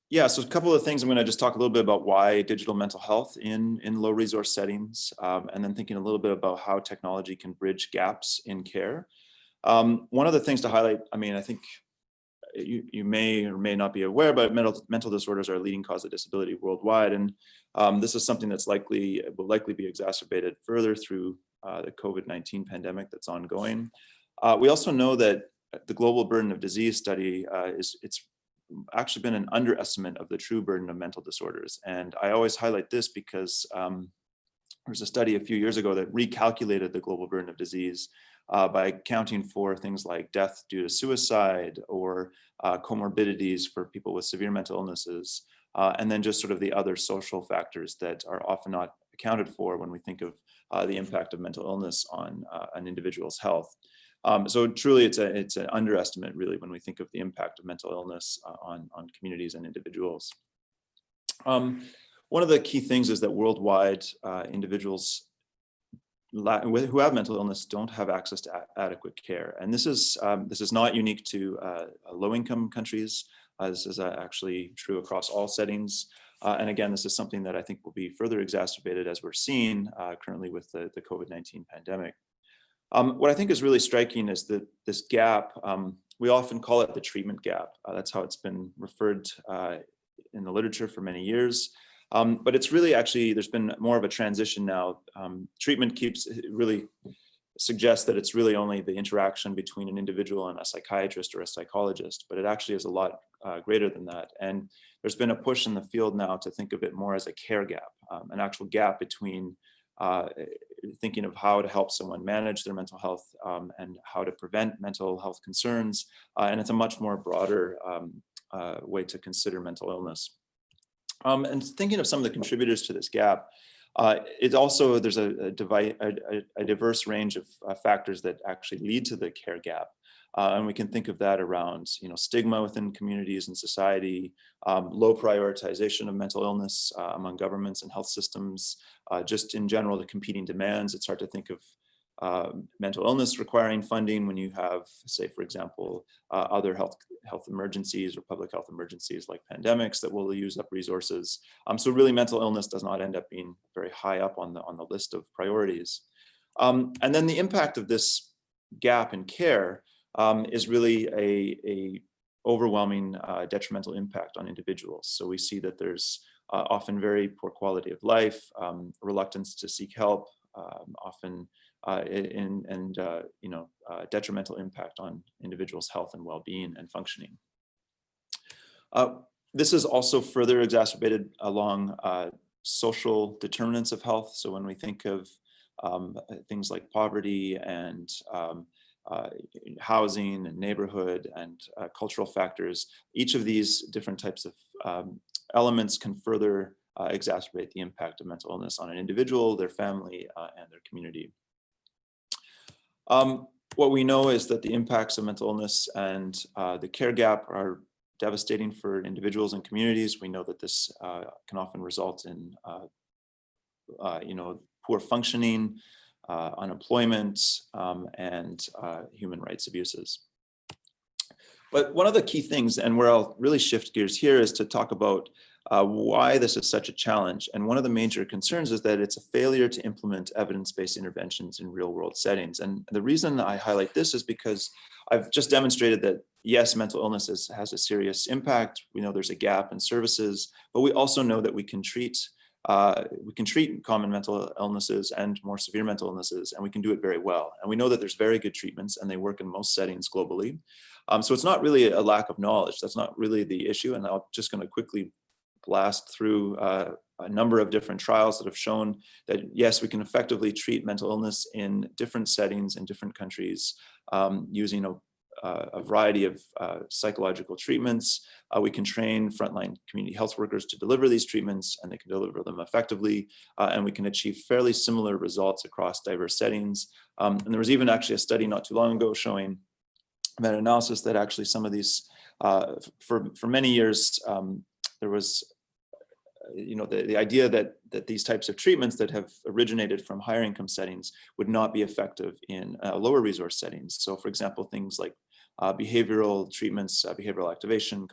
Yeah, so a couple of things. I'm going to just talk a little bit about why digital mental health in low resource settings, and then thinking a little bit about how technology can bridge gaps in care. One of the things to highlight, I mean, I think you may or may not be aware, but mental disorders are a leading cause of disability worldwide. And this is something that's will likely be exacerbated further through the COVID-19 pandemic that's ongoing. We also know that the global burden of disease study it's actually been an underestimate of the true burden of mental disorders. And I always highlight this because there was a study a few years ago that recalculated the global burden of disease by accounting for things like death due to suicide or comorbidities for people with severe mental illnesses, and then just sort of the other social factors that are often not accounted for when we think of the impact of mental illness on an individual's health. So truly, it's an underestimate, really, when we think of the impact of mental illness on communities and individuals. One of the key things is that worldwide, individuals who have mental illness don't have access to adequate care, and this is not unique to low-income countries. This is actually true across all settings. And again, this is something that I think will be further exacerbated as we're seeing currently with the COVID-19 pandemic. What I think is really striking is that this gap, we often call it the treatment gap. That's how it's been referred in the literature for many years. But it's really actually, there's been more of a transition now. Treatment really suggests that it's really only the interaction between an individual and a psychiatrist or a psychologist, but it actually is a lot greater than that. And there's been a push in the field now to think of it more as a care gap, an actual gap between thinking of how to help someone manage their mental health and how to prevent mental health concerns. And it's a much more broader way to consider mental illness. And thinking of some of the contributors to this gap, it also, there's a diverse range of factors that actually lead to the care gap. And we can think of that around, stigma within communities and society, low prioritization of mental illness among governments and health systems, just in general, the competing demands. It's hard to think of mental illness requiring funding when you have, say, for example, other health emergencies or public health emergencies like pandemics that will use up resources. So really, mental illness does not end up being very high up on the list of priorities. And then the impact of this gap in care is really a overwhelming detrimental impact on individuals. So we see that there's often very poor quality of life, reluctance to seek help, often detrimental impact on individuals' health and well-being and functioning. This is also further exacerbated along social determinants of health. So when we think of things like poverty and housing and neighborhood and cultural factors. Each of these different types of elements can further exacerbate the impact of mental illness on an individual, their family, and their community. What we know is that the impacts of mental illness and the care gap are devastating for individuals and communities. We know that this can often result in poor functioning, unemployment, and human rights abuses. But one of the key things, and where I'll really shift gears here, is to talk about why this is such a challenge. And one of the major concerns is that it's a failure to implement evidence-based interventions in real-world settings. And the reason I highlight this is because I've just demonstrated that, yes, mental illness has a serious impact. We know there's a gap in services, but we also know that we can treat common mental illnesses and more severe mental illnesses, and we can do it very well. And we know that there's very good treatments, and they work in most settings globally. So it's not really a lack of knowledge. That's not really the issue. And I'm just going to quickly blast through a number of different trials that have shown that, yes, we can effectively treat mental illness in different settings in different countries using a variety of psychological treatments. We can train frontline community health workers to deliver these treatments, and they can deliver them effectively, and we can achieve fairly similar results across diverse settings. And there was even actually a study not too long ago showing meta-analysis that actually some of these, for many years, there was the idea that these types of treatments that have originated from higher income settings would not be effective in lower resource settings. So for example, things like behavioral treatments, behavioral activation,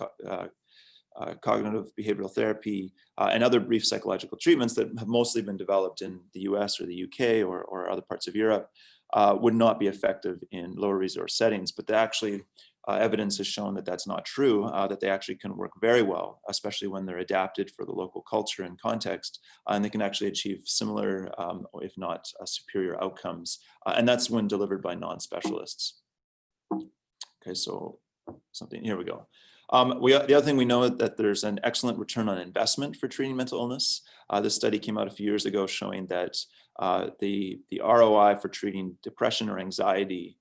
cognitive behavioral therapy, and other brief psychological treatments that have mostly been developed in the US or the UK or other parts of Europe would not be effective in lower resource settings. But actually, evidence has shown that that's not true, that they actually can work very well, especially when they're adapted for the local culture and context, and they can actually achieve similar, if not superior outcomes. And that's when delivered by non-specialists. Okay, so here we go. The other thing we know is that there's an excellent return on investment for treating mental illness. This study came out a few years ago showing that the ROI for treating depression or anxiety,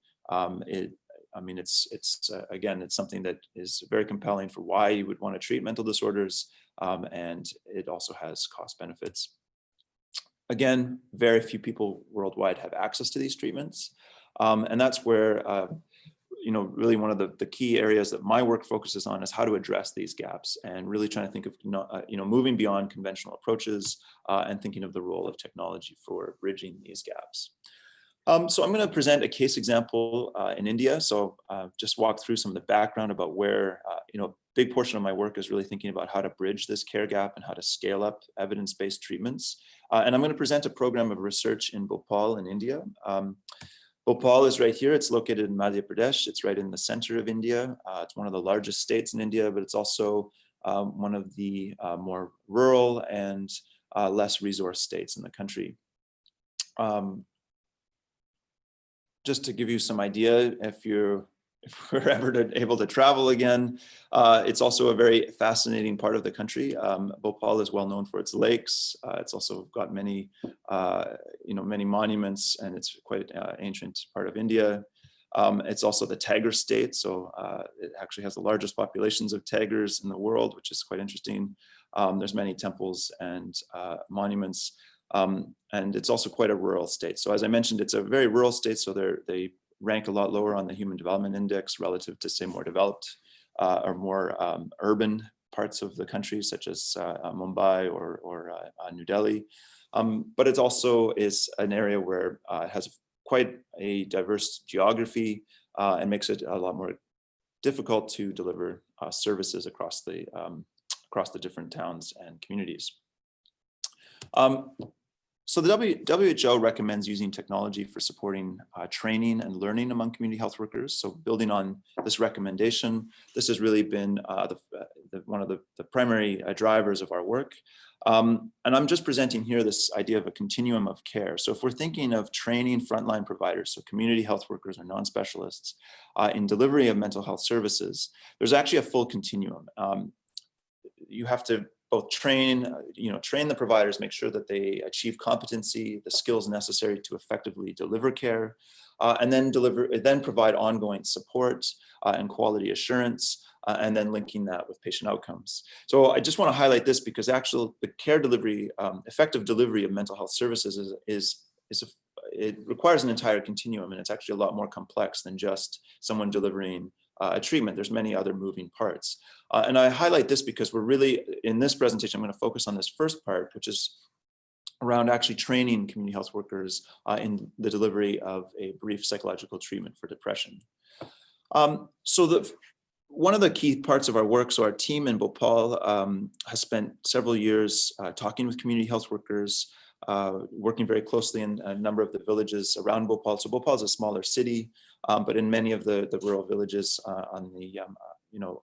again, it's something that is very compelling for why you would want to treat mental disorders, and it also has cost benefits. Again, very few people worldwide have access to these treatments, and that's where really one of the key areas that my work focuses on is how to address these gaps, and really trying to think of moving beyond conventional approaches and thinking of the role of technology for bridging these gaps. So I'm going to present a case example in India. So just walk through some of the background about where, a big portion of my work is really thinking about how to bridge this care gap and how to scale up evidence-based treatments. And I'm going to present a program of research in Bhopal in India. Bhopal is right here. It's located in Madhya Pradesh. It's right in the center of India. It's one of the largest states in India, but it's also one of the more rural and less resource states in the country. Just to give you some idea, if we're ever able to travel again, it's also a very fascinating part of the country. Bhopal is well known for its lakes. It's also got many, many monuments, and it's quite an ancient part of India. It's also the tiger state, so it actually has the largest populations of tigers in the world, which is quite interesting. There's many temples and monuments. And it's also quite a rural state. So as I mentioned, it's a very rural state, so they rank a lot lower on the Human Development Index relative to, say, more developed or more urban parts of the country, such as Mumbai or New Delhi. But it also is an area where it has quite a diverse geography and makes it a lot more difficult to deliver services across the different towns and communities. So the WHO recommends using technology for supporting training and learning among community health workers. So building on this recommendation, this has really been one of the primary drivers of our work. And I'm just presenting here this idea of a continuum of care. So if we're thinking of training frontline providers, so community health workers or non-specialists in delivery of mental health services, there's actually a full continuum. You have to both train the providers, make sure that they achieve competency, the skills necessary to effectively deliver care, and then provide ongoing support and quality assurance, and then linking that with patient outcomes. So I just want to highlight this because the care delivery, effective delivery of mental health services it requires an entire continuum, and it's actually a lot more complex than just someone delivering a treatment. There's many other moving parts. And I highlight this because we're really, in this presentation, I'm going to focus on this first part, which is around actually training community health workers in the delivery of a brief psychological treatment for depression. One of the key parts of our work, so our team in Bhopal has spent several years talking with community health workers, working very closely in a number of the villages around Bhopal. So Bhopal is a smaller city, but in many of the rural villages on the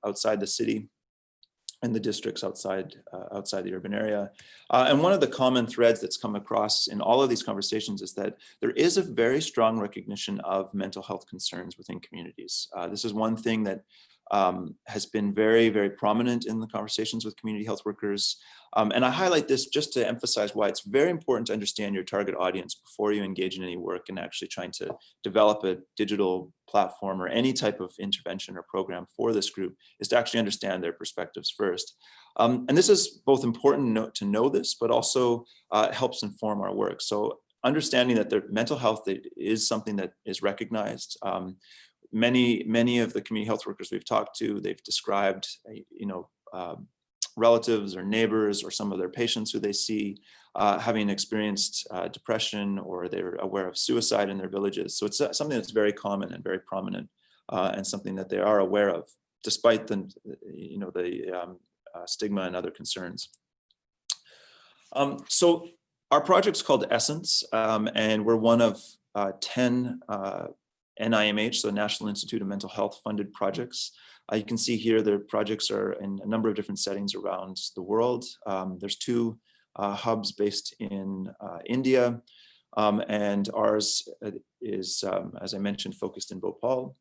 outside the city, and the districts outside the urban area. And one of the common threads that's come across in all of these conversations is that there is a very strong recognition of mental health concerns within communities. This is one thing that has been very, very prominent in the conversations with community health workers. And I highlight this just to emphasize why it's very important to understand your target audience before you engage in any work and actually trying to develop a digital platform or any type of intervention or program for this group, is to actually understand their perspectives first. And this is both important to know this, but also helps inform our work. So understanding that their mental health is something that is recognized. Many of the community health workers we've talked to, they've described, relatives or neighbors or some of their patients who they see having experienced depression, or they're aware of suicide in their villages. So it's something that's very common and very prominent, and something that they are aware of, despite the stigma and other concerns. So our project's called Essence, and we're one of 10 NIMH, so National Institute of Mental Health funded projects. You can see here the projects are in a number of different settings around the world. There's 2 hubs based in India, and ours is, as I mentioned, focused in Bhopal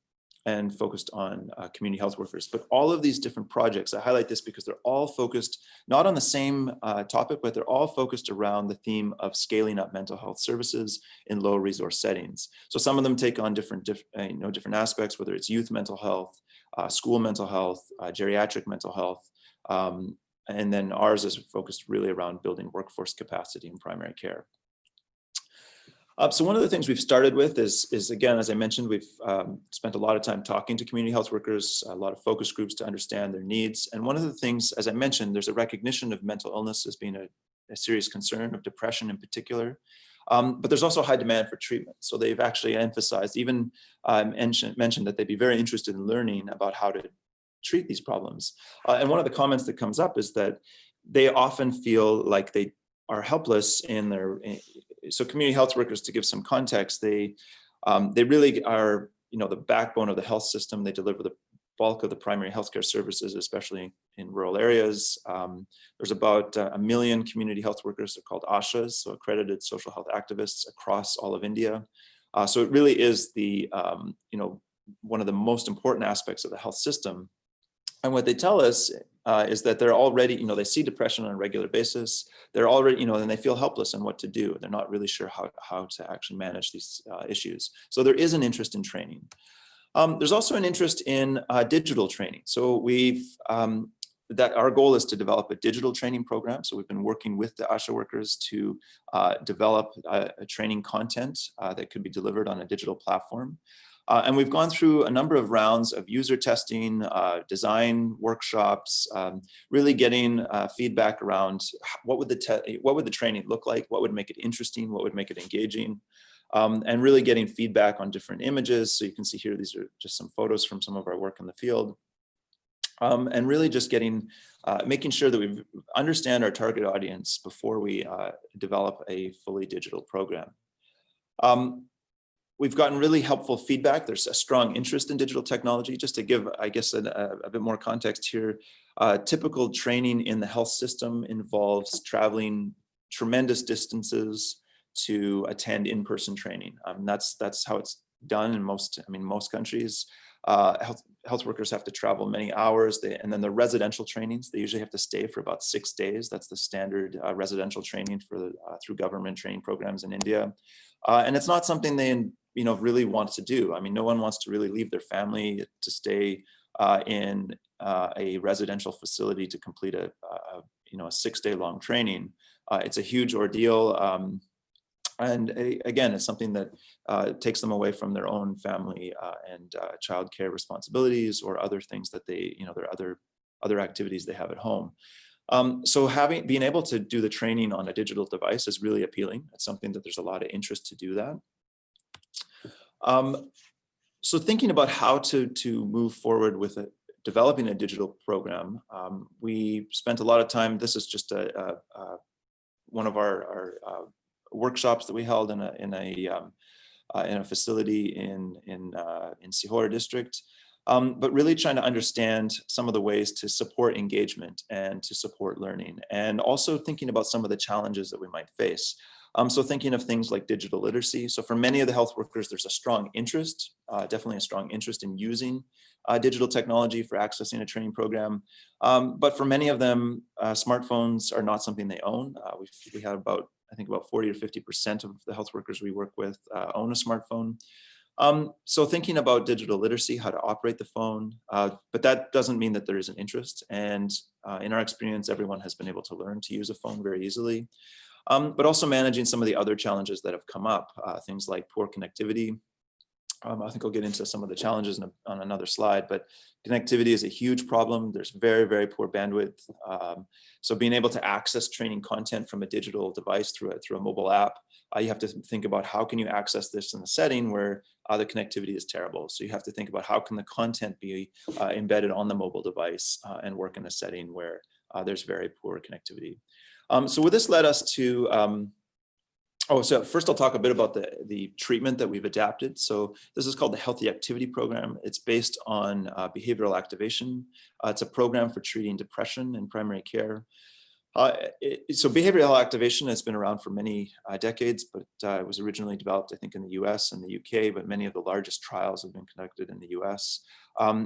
and focused on community health workers. But all of these different projects, I highlight this because they're all focused not on the same topic, but they're all focused around the theme of scaling up mental health services in low resource settings. So some of them take on different aspects, whether it's youth mental health, school mental health, geriatric mental health, and then ours is focused really around building workforce capacity in primary care. So one of the things we've started with is again, as I mentioned, we've spent a lot of time talking to community health workers, a lot of focus groups to understand their needs. And one of the things, as I mentioned, there's a recognition of mental illness as being a serious concern, of depression in particular. But there's also high demand for treatment. So they've actually emphasized, even mentioned that they'd be very interested in learning about how to treat these problems. And one of the comments that comes up is that they often feel like they are helpless so community health workers, to give some context, they really are, the backbone of the health system. They deliver the bulk of the primary healthcare services, especially in rural areas. There's about 1 million community health workers. They're called ASHAs, so accredited social health activists across all of India. So it really is one of the most important aspects of the health system. And what they tell us is that they're already, they see depression on a regular basis. They're already, and they feel helpless in what to do. They're not really sure how to actually manage these issues. So there is an interest in training. There's also an interest in digital training. So our goal is to develop a digital training program. So we've been working with the ASHA workers to develop a training content that could be delivered on a digital platform. And we've gone through a number of rounds of user testing, design workshops, really getting feedback around what would the training look like, what would make it interesting, what would make it engaging, and really getting feedback on different images. So you can see here, these are just some photos from some of our work in the field. And really just making sure that we understand our target audience before we develop a fully digital program. We've gotten really helpful feedback. There's a strong interest in digital technology. Just to give, I guess, a bit more context here, typical training in the health system involves traveling tremendous distances to attend in-person training. That's how it's done in most countries. Health workers have to travel many hours, and then the residential trainings, they usually have to stay for about 6 days. That's the standard residential training for through government training programs in India. And it's not something they really want to do. I mean, no one wants to really leave their family to stay in a residential facility to complete a 6-day long training. It's a huge ordeal. And again, it's something that takes them away from their own family and childcare responsibilities or other things that they, there are other activities they have at home. So being able to do the training on a digital device is really appealing. It's something that there's a lot of interest to do that. So thinking about how to move forward with developing a digital program, we spent a lot of time. This is just one of our workshops that we held in a facility in Sihor district, but really trying to understand some of the ways to support engagement and to support learning, and also thinking about some of the challenges that we might face. So thinking of things like digital literacy. So for many of the health workers, there's a strong interest, definitely a strong interest in using digital technology for accessing a training program. But for many of them, smartphones are not something they own. We have I think about 40 or 50% of the health workers we work with own a smartphone. So thinking about digital literacy, how to operate the phone, but that doesn't mean that there isn't interest. And in our experience, everyone has been able to learn to use a phone very easily. But also managing some of the other challenges that have come up, things like poor connectivity. I think I'll get into some of the challenges on another slide, but connectivity is a huge problem. There's very, very poor bandwidth. So being able to access training content from a digital device through a mobile app, you have to think about how can you access this in a setting where the connectivity is terrible. So you have to think about how can the content be embedded on the mobile device and work in a setting where there's very poor connectivity. So this led us to, so first I'll talk a bit about the treatment that we've adapted. So this is called the Healthy Activity Program. It's based on behavioral activation. It's a program for treating depression in primary care. So behavioral activation has been around for many decades, but it was originally developed, I think, in the US and the UK, but many of the largest trials have been conducted in the US.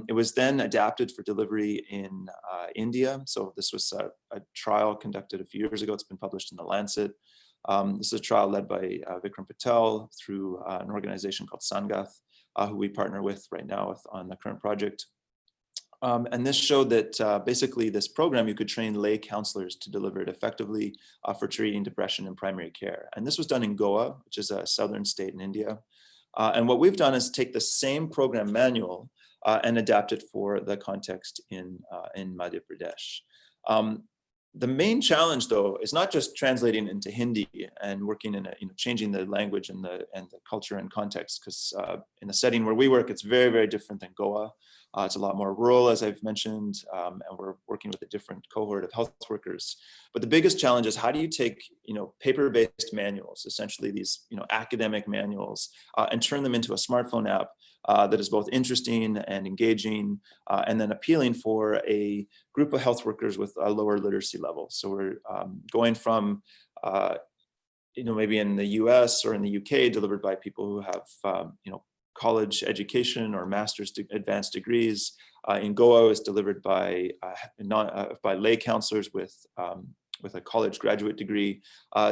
It was then adapted for delivery in India. So this was a trial conducted a few years ago. It's been published in The Lancet. This is a trial led by Vikram Patel through an organization called Sangath, who we partner with right now on the current project. And this showed that basically this program, you could train lay counselors to deliver it effectively for treating depression in primary care. And this was done in Goa, which is a southern state in India. And what we've done is take the same program manual and adapt it for the context in Madhya Pradesh. The main challenge, though, is not just translating into Hindi and working in changing the language and the culture and context, because in the setting where we work, it's very, very different than Goa. It's a lot more rural, as I've mentioned, and we're working with a different cohort of health workers. But the biggest challenge is how do you take, paper-based manuals, essentially these, academic manuals, and turn them into a smartphone app that is both interesting and engaging, and then appealing for a group of health workers with a lower literacy level. So we're going from, maybe in the US or in the UK, delivered by people who have, college education or master's advanced degrees. In Goa, is delivered by lay counselors with a college graduate degree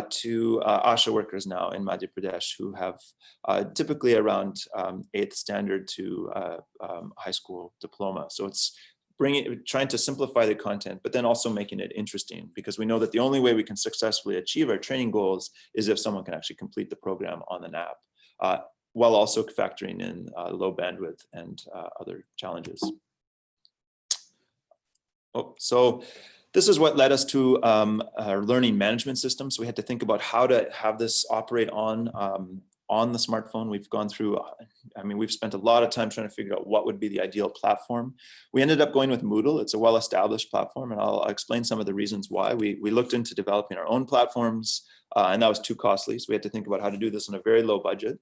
to ASHA workers now in Madhya Pradesh who have typically around 8th standard to high school diploma. So it's trying to simplify the content, but then also making it interesting, because we know that the only way we can successfully achieve our training goals is if someone can actually complete the program on an app, while also factoring in low bandwidth and other challenges. So this is what led us to our learning management system. So we had to think about how to have this operate on the smartphone. We've gone through, we've spent a lot of time trying to figure out what would be the ideal platform. We ended up going with Moodle. It's a well-established platform, and I'll explain some of the reasons why. We looked into developing our own platforms, and that was too costly. So we had to think about how to do this on a very low budget.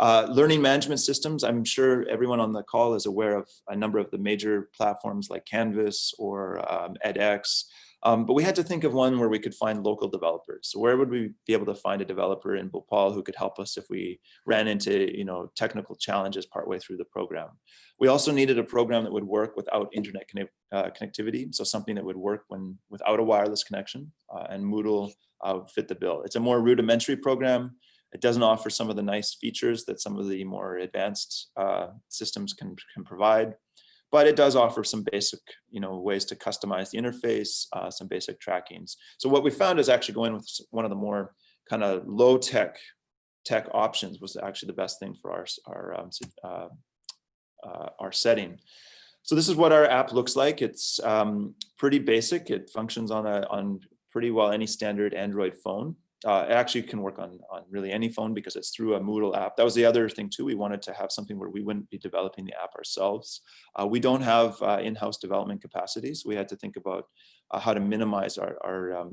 Learning management systems, I'm sure everyone on the call is aware of a number of the major platforms like Canvas or edX. But we had to think of one where we could find local developers. So where would we be able to find a developer in Bhopal who could help us if we ran into technical challenges partway through the program? We also needed a program that would work without internet connectivity, so something that would work without a wireless connection, and Moodle would fit the bill. It's a more rudimentary program. It doesn't offer some of the nice features that some of the more advanced systems can provide. But it does offer some basic, ways to customize the interface, some basic trackings. So what we found is actually going with one of the more kind of low tech options was actually the best thing for our setting. So this is what our app looks like. It's pretty basic. It functions on pretty well any standard Android phone. It actually can work on really any phone because it's through a Moodle app. That was the other thing too. We wanted to have something where we wouldn't be developing the app ourselves. We don't have in-house development capacities. We had to think about how to minimize our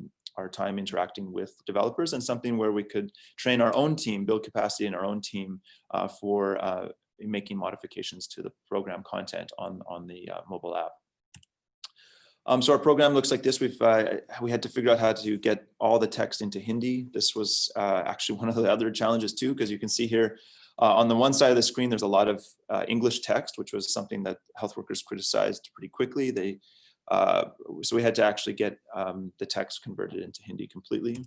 time interacting with developers, and something where we could train our own team, build capacity in our own team for making modifications to the program content on the mobile app. So our program looks like this. We had to figure out how to get all the text into Hindi. This was actually one of the other challenges too, because you can see here on the one side of the screen, there's a lot of English text, which was something that health workers criticized pretty quickly. So we had to actually get the text converted into Hindi completely.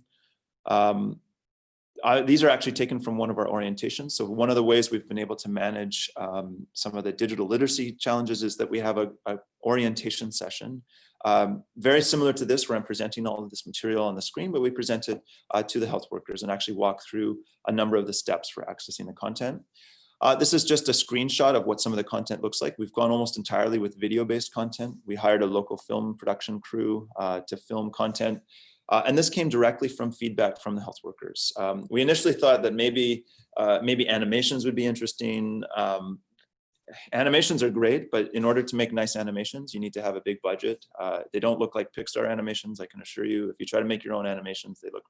These are actually taken from one of our orientations. So one of the ways we've been able to manage some of the digital literacy challenges is that we have a orientation session, very similar to this, where I'm presenting all of this material on the screen, but we present it to the health workers and actually walk through a number of the steps for accessing the content. This is just a screenshot of what some of the content looks like. We've gone almost entirely with video-based content. We hired a local film production crew to film content. And this came directly from feedback from the health workers. We initially thought that maybe animations would be interesting. Animations are great, but in order to make nice animations, you need to have a big budget. They don't look like Pixar animations, I can assure you. If you try to make your own animations, they look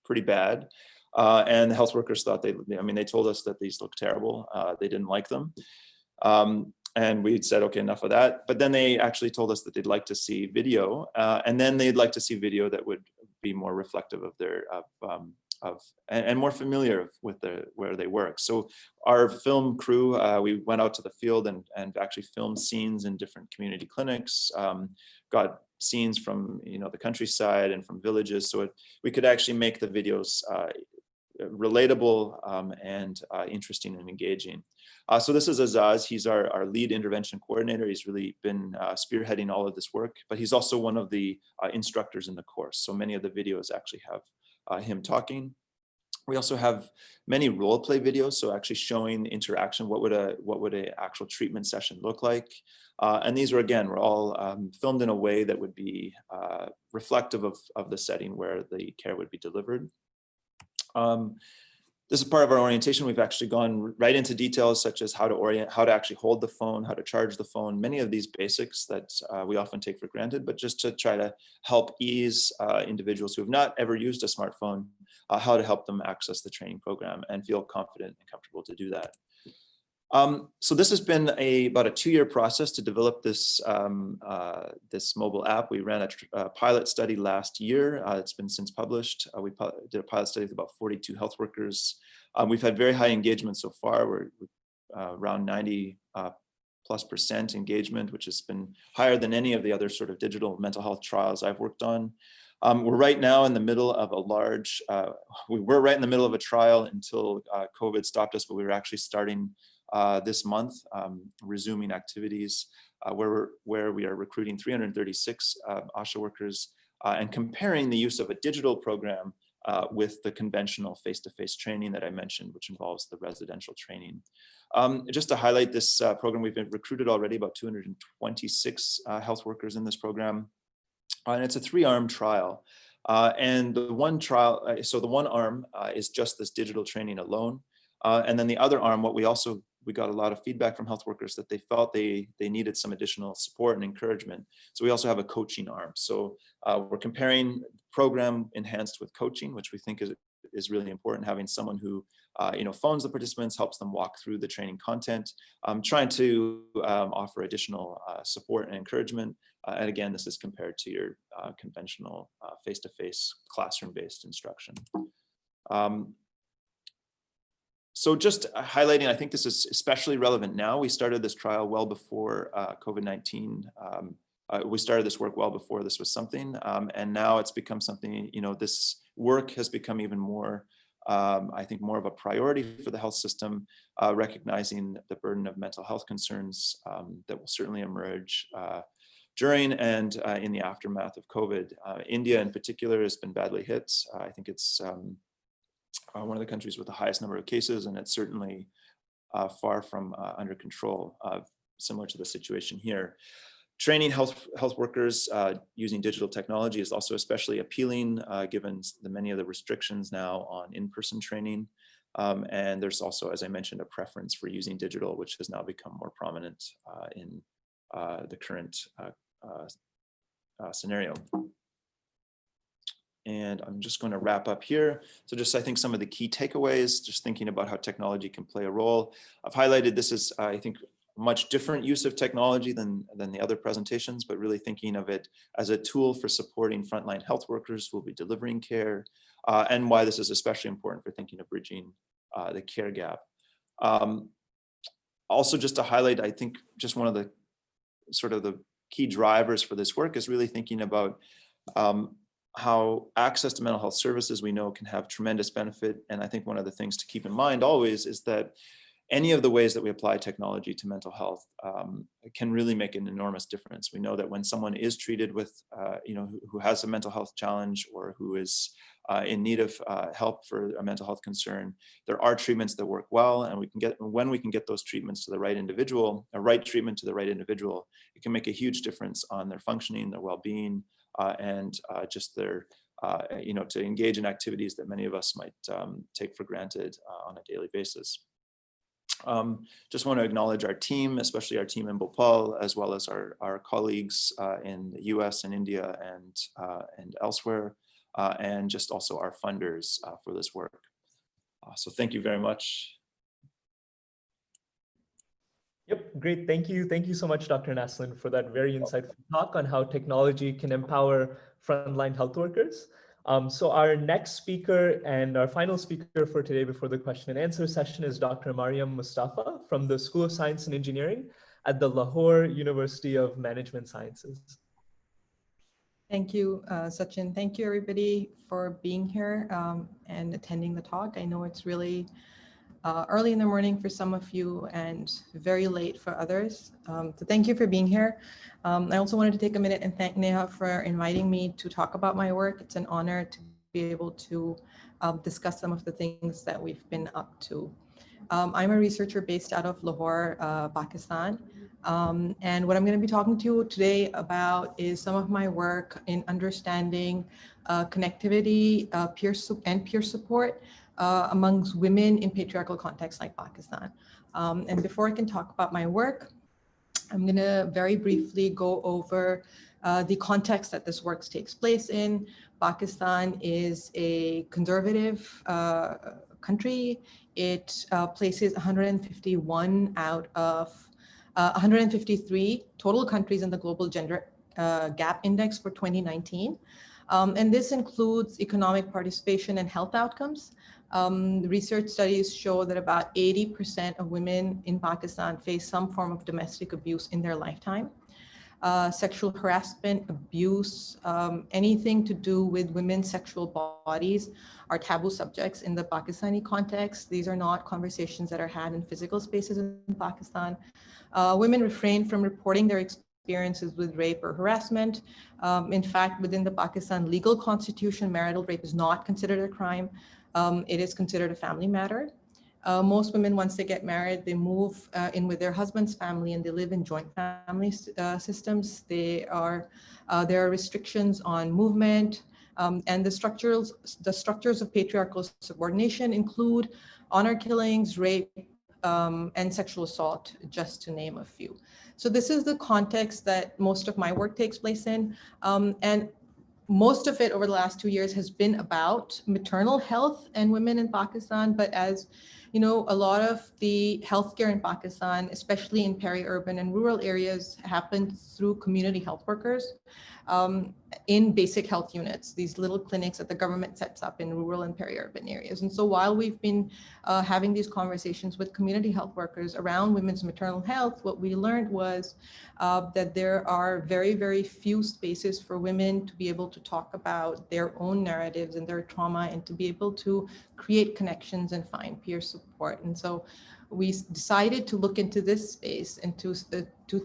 pretty bad. And the health workers thought they told us that these look terrible. They didn't like them. And we said, okay, enough of that. But then they actually told us that they'd like to see video, and then they'd like to see video that would be more reflective of their and more familiar with where they work. So our film crew, we went out to the field and actually filmed scenes in different community clinics, got scenes from the countryside and from villages, so we could actually make the videos relatable and interesting and engaging. So this is Azaz. He's our lead intervention coordinator. He's really been spearheading all of this work, but he's also one of the instructors in the course. So many of the videos actually have him talking. We also have many role play videos, so actually showing interaction. What would an actual treatment session look like? And these were all filmed in a way that would be reflective of the setting where the care would be delivered. This is part of our orientation. We've actually gone right into details such as how to actually hold the phone, how to charge the phone, many of these basics that we often take for granted, but just to try to help ease individuals who have not ever used a smartphone, how to help them access the training program and feel confident and comfortable to do that. So this has been about a 2-year process to develop this this mobile app. We ran a pilot study last year. It's been since published. We did a pilot study with about 42 health workers. We've had very high engagement so far. We're around 90+% engagement, which has been higher than any of the other sort of digital mental health trials I've worked on. We're right now in the middle of we were right in the middle of a trial until COVID stopped us, but we were actually starting this month, resuming activities where we are recruiting 336 ASHA workers and comparing the use of a digital program with the conventional face-to-face training that I mentioned, which involves the residential training. Just to highlight this program, we've been recruited already about 226 health workers in this program. And it's a 3-arm trial. And the one trial, so the one arm is just this digital training alone. And then the other arm, we got a lot of feedback from health workers that they felt they needed some additional support and encouragement. So we also have a coaching arm. So we're comparing program enhanced with coaching, which we think is really important. Having someone who phones the participants, helps them walk through the training content, trying to offer additional support and encouragement. And again, this is compared to your conventional face-to-face classroom-based instruction. So just highlighting, I think this is especially relevant now. We started this trial well before COVID-19. We started this work well before this was something, and now it's become something, this work has become even more, I think, more of a priority for the health system, recognizing the burden of mental health concerns that will certainly emerge during and in the aftermath of COVID. India in particular has been badly hit. I think it's one of the countries with the highest number of cases, and it's certainly far from under control, similar to the situation here. Training health workers using digital technology is also especially appealing, given the many of the restrictions now on in-person training. And there's also, as I mentioned, a preference for using digital, which has now become more prominent in the current scenario. And I'm just going to wrap up here. So just, I think, some of the key takeaways, just thinking about how technology can play a role. I've highlighted this is, I think, much different use of technology than the other presentations, but really thinking of it as a tool for supporting frontline health workers who will be delivering care, and why this is especially important for thinking of bridging the care gap. Also, just to highlight, I think just one of the sort of the key drivers for this work is really thinking about how access to mental health services we know can have tremendous benefit. And I think one of the things to keep in mind always is that any of the ways that we apply technology to mental health can really make an enormous difference. We know that when someone is treated with, who has a mental health challenge or who is in need of help for a mental health concern, there are treatments that work well, and when we can get those treatments to the right individual, a right treatment to the right individual, it can make a huge difference on their functioning, their well-being, and just their, to engage in activities that many of us might take for granted on a daily basis. Just want to acknowledge our team, especially our team in Bhopal, as well as our colleagues in the US and India and elsewhere, and just also our funders for this work. So thank you very much. Yep, great. Thank you. Thank you so much, Dr. Naslin, for that very insightful talk on how technology can empower frontline health workers. So our next speaker and our final speaker for today before the question and answer session is Dr. Mariam Mustafa from the School of Science and Engineering at the Lahore University of Management Sciences. Thank you, Sachin. Thank you, everybody, for being here and attending the talk. I know it's really early in the morning for some of you and very late for others. So thank you for being here. I also wanted to take a minute and thank Neha for inviting me to talk about my work. It's an honor to be able to discuss some of the things that we've been up to. I'm a researcher based out of Lahore, Pakistan. And what I'm going to be talking to you today about is some of my work in understanding connectivity, peer support amongst women in patriarchal contexts like Pakistan. And before I can talk about my work, I'm going to very briefly go over the context that this work takes place in. Pakistan is a conservative country. It places 151 out of 153 total countries in the Global Gender Gap Index for 2019. And this includes economic participation and health outcomes. Research studies show that about 80% of women in Pakistan face some form of domestic abuse in their lifetime. Sexual harassment, abuse, anything to do with women's sexual bodies are taboo subjects in the Pakistani context. These are not conversations that are had in physical spaces in Pakistan. Women refrain from reporting their experiences with rape or harassment. In fact, within the Pakistan legal constitution, marital rape is not considered a crime. It is considered a family matter. Most women, once they get married, they move in with their husband's family and they live in joint family systems. There are restrictions on movement, and the structures of patriarchal subordination include honor killings, rape, and sexual assault, just to name a few. So this is the context that most of my work takes place in. And most of it over the last 2 years has been about maternal health and women in Pakistan. But as you know, a lot of the healthcare in Pakistan, especially in peri-urban and rural areas, happens through community health workers in basic health units, these little clinics that the government sets up in rural and peri-urban areas. And so while we've been having these conversations with community health workers around women's maternal health, what we learned was that there are very, very few spaces for women to be able to talk about their own narratives and their trauma, and to be able to create connections and find peer support. And so we decided to look into this space and to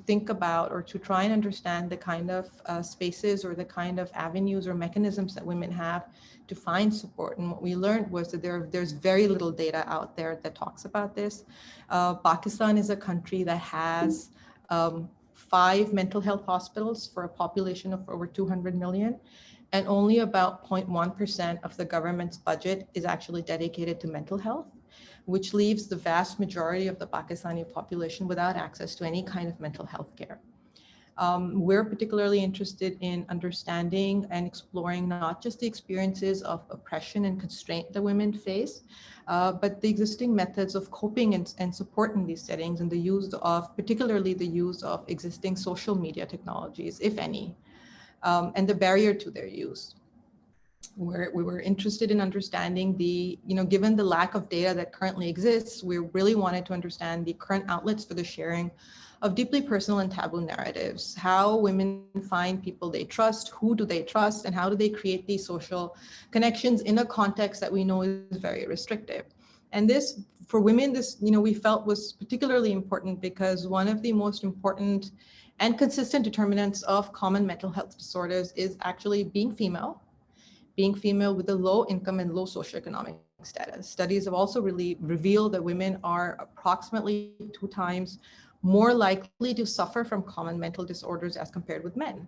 think about, or to try and understand the kind of spaces or the kind of avenues or mechanisms that women have to find support. And what we learned was that there's very little data out there that talks about this. Pakistan is a country that has 5 mental health hospitals for a population of over 200 million. And only about 0.1% of the government's budget is actually dedicated to mental health, which leaves the vast majority of the Pakistani population without access to any kind of mental health care. We're particularly interested in understanding and exploring not just the experiences of oppression and constraint that women face, but the existing methods of coping and support in these settings, and the use of, particularly the use of existing social media technologies, if any, and the barrier to their use. We were interested in understanding the, given the lack of data that currently exists, we really wanted to understand the current outlets for the sharing of deeply personal and taboo narratives, how women find people they trust, who do they trust, and how do they create these social connections in a context that we know is very restrictive. And this, for women, this, we felt was particularly important because one of the most important and consistent determinants of common mental health disorders is actually being female with a low income and low socioeconomic status. Studies have also really revealed that women are approximately 2 times more likely to suffer from common mental disorders as compared with men.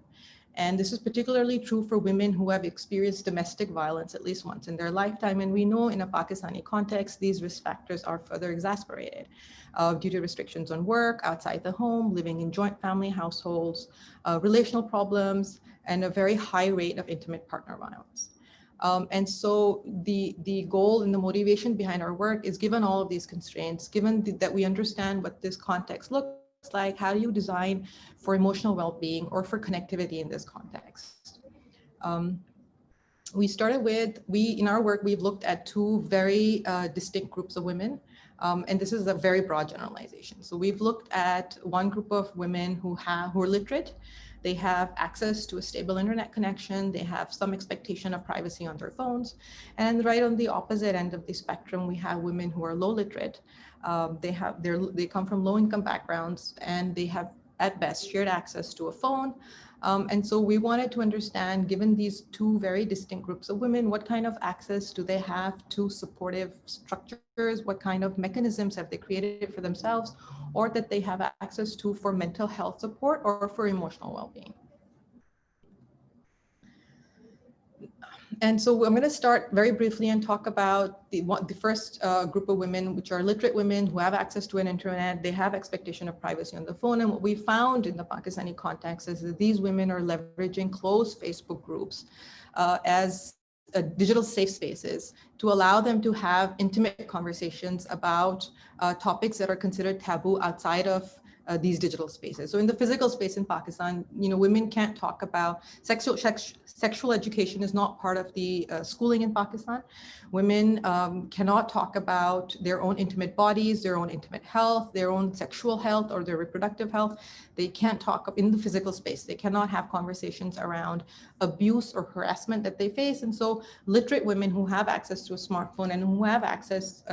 And this is particularly true for women who have experienced domestic violence at least once in their lifetime. And we know in a Pakistani context, these risk factors are further exacerbated due to restrictions on work, outside the home, living in joint family households, relational problems, and a very high rate of intimate partner violence. And so the goal and the motivation behind our work is, given all of these constraints, given that we understand what this context looks like, how do you design for emotional well-being or for connectivity in this context? We started with, in our work, we've looked at 2 very distinct groups of women. And this is a very broad generalization. So we've looked at one group of women who are literate. They have access to a stable internet connection. They have some expectation of privacy on their phones. And right on the opposite end of the spectrum, we have women who are low literate. They come from low income backgrounds, and they have at best shared access to a phone. And so we wanted to understand, given these 2 very distinct groups of women, what kind of access do they have to supportive structures? What kind of mechanisms have they created for themselves, or that they have access to for mental health support or for emotional well-being? And so I'm going to start very briefly and talk about the first group of women, which are literate women who have access to an internet. They have expectation of privacy on the phone. And what we found in the Pakistani context is that these women are leveraging closed Facebook groups as digital safe spaces to allow them to have intimate conversations about topics that are considered taboo outside of these digital spaces. So in the physical space in Pakistan, women can't talk about sexual education is not part of the schooling in Pakistan. Women cannot talk about their own intimate bodies, their own intimate health, their own sexual health, or their reproductive health. They can't talk in the physical space. They cannot have conversations around abuse or harassment that they face. And so literate women who have access to a smartphone and who have access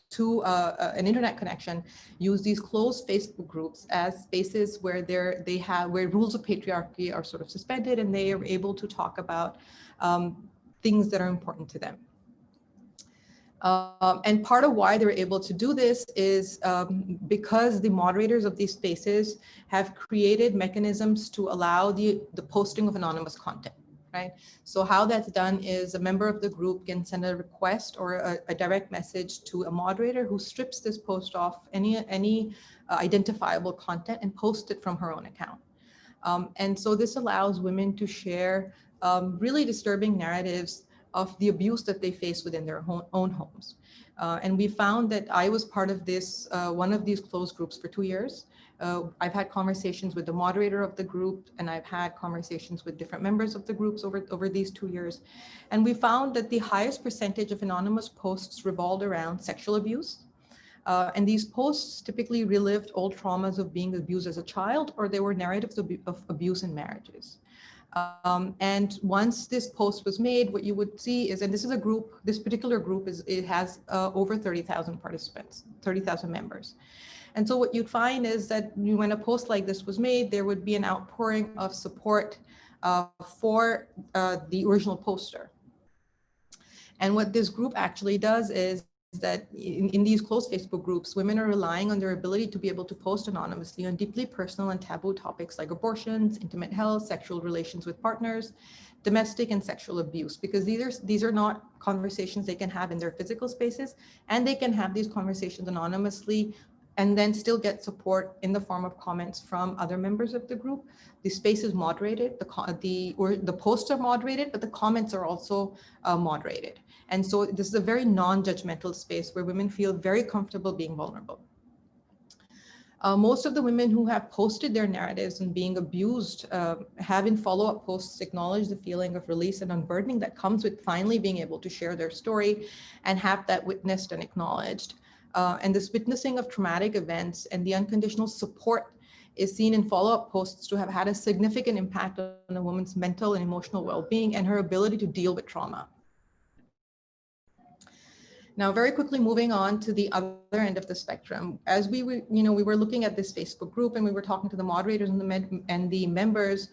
to an internet connection use these closed Facebook groups as spaces where where rules of patriarchy are sort of suspended, and they are able to talk about things that are important to them. And part of why they're able to do this is because the moderators of these spaces have created mechanisms to allow the posting of anonymous content, right? So how that's done is a member of the group can send a request or a direct message to a moderator who strips this post off any identifiable content and posts it from her own account. And so this allows women to share really disturbing narratives of the abuse that they face within their own homes. And we found that I was part of this, one of these closed groups for 2 years. I've had conversations with the moderator of the group, and I've had conversations with different members of the groups over these 2 years. And we found that the highest percentage of anonymous posts revolved around sexual abuse. And these posts typically relived old traumas of being abused as a child, or they were narratives of abuse in marriages. And once this post was made, what you would see is, and this is a group, this particular group it has over 30,000 participants, 30,000 members. And so what you'd find is that when a post like this was made, there would be an outpouring of support for the original poster. And what this group actually does is that in these closed Facebook groups, women are relying on their ability to be able to post anonymously on deeply personal and taboo topics like abortions, intimate health, sexual relations with partners, domestic and sexual abuse, because these are not conversations they can have in their physical spaces, and they can have these conversations anonymously and then still get support in the form of comments from other members of the group. The space is moderated, the posts are moderated, but the comments are also moderated. And so this is a very non-judgmental space where women feel very comfortable being vulnerable. Most of the women who have posted their narratives and being abused have in follow-up posts acknowledged the feeling of release and unburdening that comes with finally being able to share their story and have that witnessed and acknowledged. And this witnessing of traumatic events and the unconditional support is seen in follow-up posts to have had a significant impact on a woman's mental and emotional well-being and her ability to deal with trauma. Now, very quickly moving on to the other end of the spectrum, as we were looking at this Facebook group and we were talking to the moderators and the members,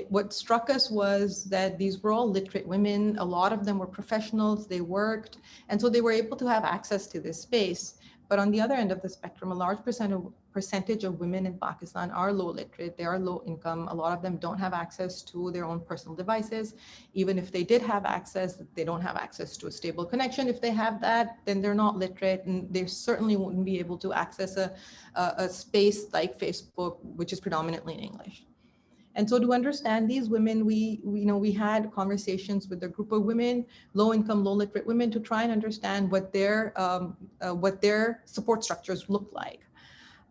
what struck us was that these were all literate women. A lot of them were professionals, they worked, and so they were able to have access to this space. But on the other end of the spectrum, a large percentage of women in Pakistan are low literate, they are low income. A lot of them don't have access to their own personal devices. Even if they did have access, they don't have access to a stable connection. If they have that, then they're not literate, and they certainly wouldn't be able to access a space like Facebook, which is predominantly in English. And so to understand these women, we had conversations with a group of women, low income, low literate women, to try and understand what their support structures look like.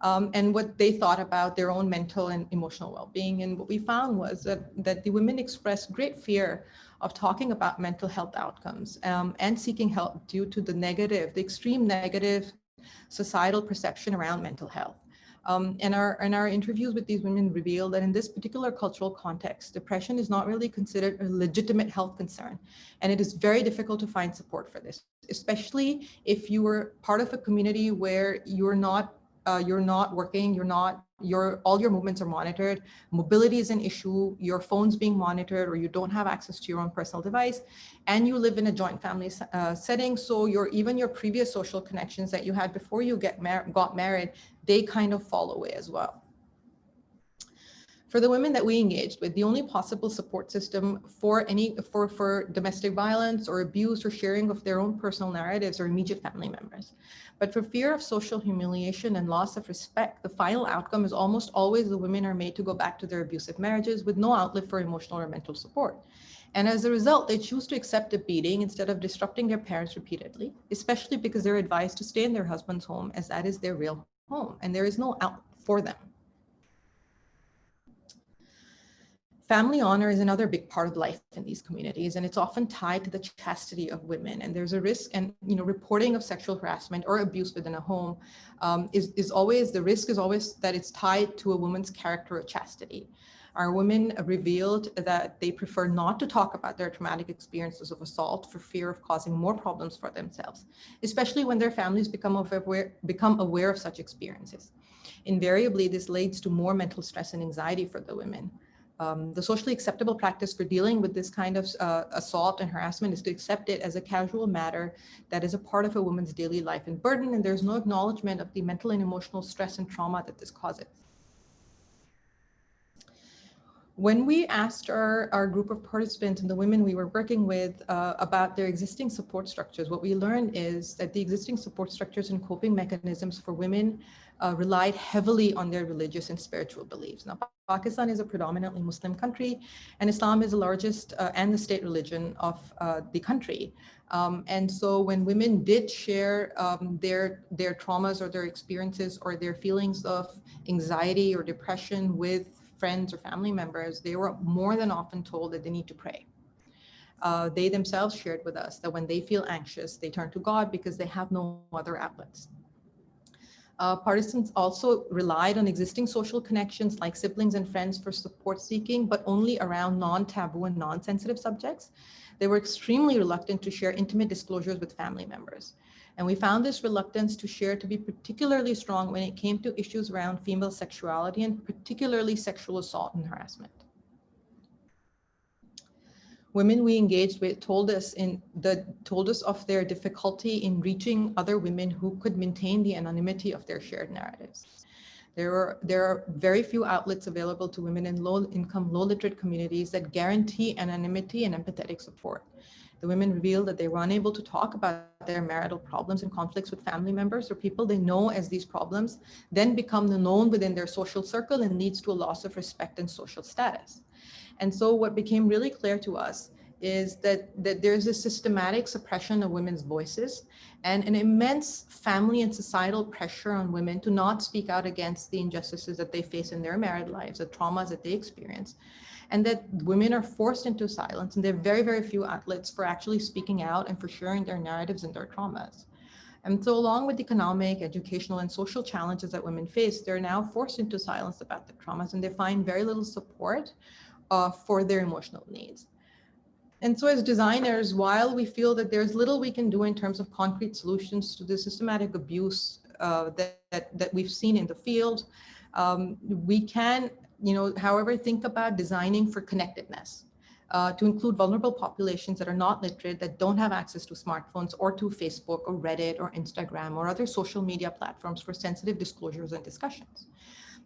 And what they thought about their own mental and emotional well-being. And what we found was that the women expressed great fear of talking about mental health outcomes and seeking help due to the extreme negative societal perception around mental health. And our interviews with these women revealed that in this particular cultural context, depression is not really considered a legitimate health concern. And it is very difficult to find support for this, especially if you were part of a community where you're not working, all your movements are monitored, mobility is an issue, your phone's being monitored, or you don't have access to your own personal device, and you live in a joint family setting. So even your previous social connections that you had before you got married, they kind of fall away as well. For the women that we engaged with, the only possible support system for domestic violence or abuse or sharing of their own personal narratives are immediate family members. But for fear of social humiliation and loss of respect, the final outcome is almost always the women are made to go back to their abusive marriages with no outlet for emotional or mental support. And as a result, they choose to accept a beating instead of disrupting their parents repeatedly, especially because they're advised to stay in their husband's home as that is their real home and there is no outlet for them. Family honor is another big part of life in these communities, and it's often tied to the chastity of women. And there's a risk, and reporting of sexual harassment or abuse within a home the risk is always that it's tied to a woman's character or chastity. Our women revealed that they prefer not to talk about their traumatic experiences of assault for fear of causing more problems for themselves, especially when their families become aware of such experiences. Invariably, this leads to more mental stress and anxiety for the women. The socially acceptable practice for dealing with this kind of assault and harassment is to accept it as a casual matter that is a part of a woman's daily life and burden, and there's no acknowledgement of the mental and emotional stress and trauma that this causes. When we asked our group of participants and the women we were working with about their existing support structures, what we learned is that the existing support structures and coping mechanisms for women relied heavily on their religious and spiritual beliefs. Now, Pakistan is a predominantly Muslim country, and Islam is the largest and the state religion of the country. And so when women did share their traumas or their experiences or their feelings of anxiety or depression with friends or family members, they were more than often told that they need to pray. They themselves shared with us that when they feel anxious, they turn to God because they have no other outlets. Participants also relied on existing social connections like siblings and friends for support seeking, but only around non-taboo and non-sensitive subjects. They were extremely reluctant to share intimate disclosures with family members. And we found this reluctance to share to be particularly strong when it came to issues around female sexuality and particularly sexual assault and harassment. Women we engaged with told us of their difficulty in reaching other women who could maintain the anonymity of their shared narratives. There are very few outlets available to women in low-income, low-literate communities that guarantee anonymity and empathetic support. The women revealed that they were unable to talk about their marital problems and conflicts with family members or people they know, as these problems then become the known within their social circle and leads to a loss of respect and social status. And so what became really clear to us is that there's a systematic suppression of women's voices and an immense family and societal pressure on women to not speak out against the injustices that they face in their married lives, the traumas that they experience, and that women are forced into silence, and there are very, very few outlets for actually speaking out and for sharing their narratives and their traumas. And so along with economic, educational, and social challenges that women face, they're now forced into silence about their traumas, and they find very little support for their emotional needs. And so as designers, while we feel that there's little we can do in terms of concrete solutions to the systematic abuse that we've seen in the field, we can, however, think about designing for connectedness to include vulnerable populations that are not literate, that don't have access to smartphones or to Facebook or Reddit or Instagram or other social media platforms for sensitive disclosures and discussions.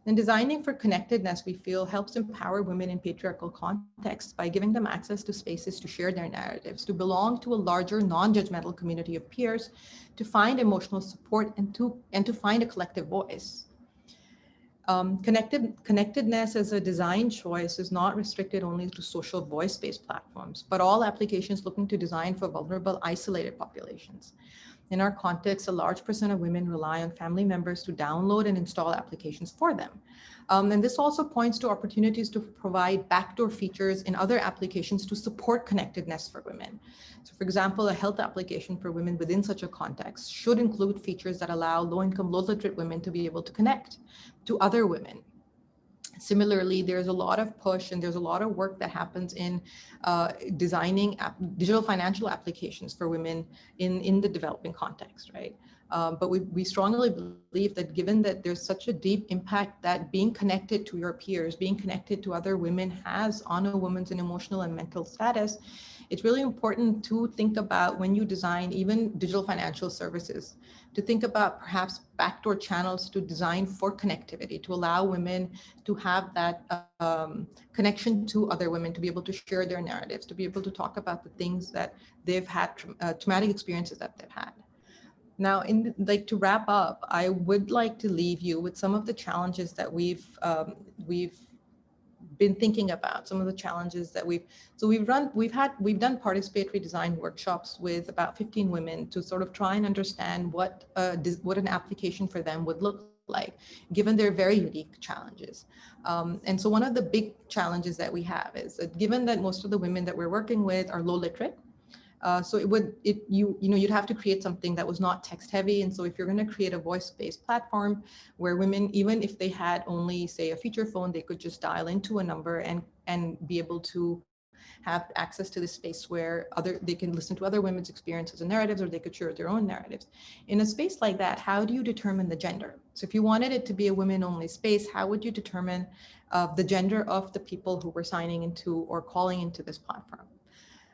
And designing for connectedness, we feel, helps empower women in patriarchal contexts by giving them access to spaces to share their narratives, to belong to a larger non-judgmental community of peers, to find emotional support and to find a collective voice. Connectedness as a design choice is not restricted only to social voice-based platforms, but all applications looking to design for vulnerable, isolated populations. In our context, a large percent of women rely on family members to download and install applications for them. And this also points to opportunities to provide backdoor features in other applications to support connectedness for women. So for example, a health application for women within such a context should include features that allow low-income, low-literate women to be able to connect to other women. Similarly, there's a lot of push and there's a lot of work that happens in designing digital financial applications for women in the developing context, right? But we strongly believe that given that there's such a deep impact that being connected to your peers, being connected to other women has on a woman's emotional and mental status, it's really important to think about, when you design even digital financial services, to think about perhaps backdoor channels to design for connectivity, to allow women to have that connection to other women, to be able to share their narratives, to be able to talk about the things that they've had, traumatic experiences that they've had. Now, to wrap up, I would like to leave you with some of the challenges that we've been thinking about, some of the challenges that we've done participatory design workshops with about 15 women to sort of try and understand what an application for them would look like, given their very unique challenges. And so one of the big challenges that we have is that given that most of the women that we're working with are low literate, so you'd have to create something that was not text heavy. And so if you're going to create a voice-based platform where women, even if they had only, say, a feature phone, they could just dial into a number and be able to have access to this space where they can listen to other women's experiences and narratives, or they could share their own narratives. In a space like that, how do you determine the gender? So if you wanted it to be a women-only space, how would you determine the gender of the people who were signing into or calling into this platform?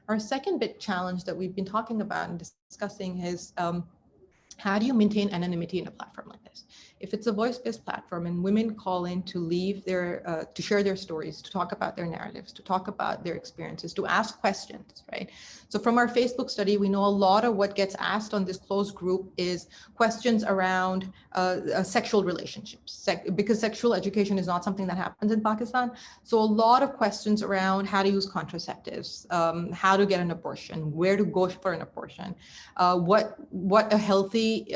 Our second big challenge that we've been talking about and discussing is how do you maintain anonymity in a platform like this? If it's a voice-based platform and women call in to leave their, to share their stories, to talk about their narratives, to talk about their experiences, to ask questions, right? So from our Facebook study, we know a lot of what gets asked on this closed group is questions around sexual relationships, because sexual education is not something that happens in Pakistan. So a lot of questions around how to use contraceptives, how to get an abortion, where to go for an abortion, what a healthy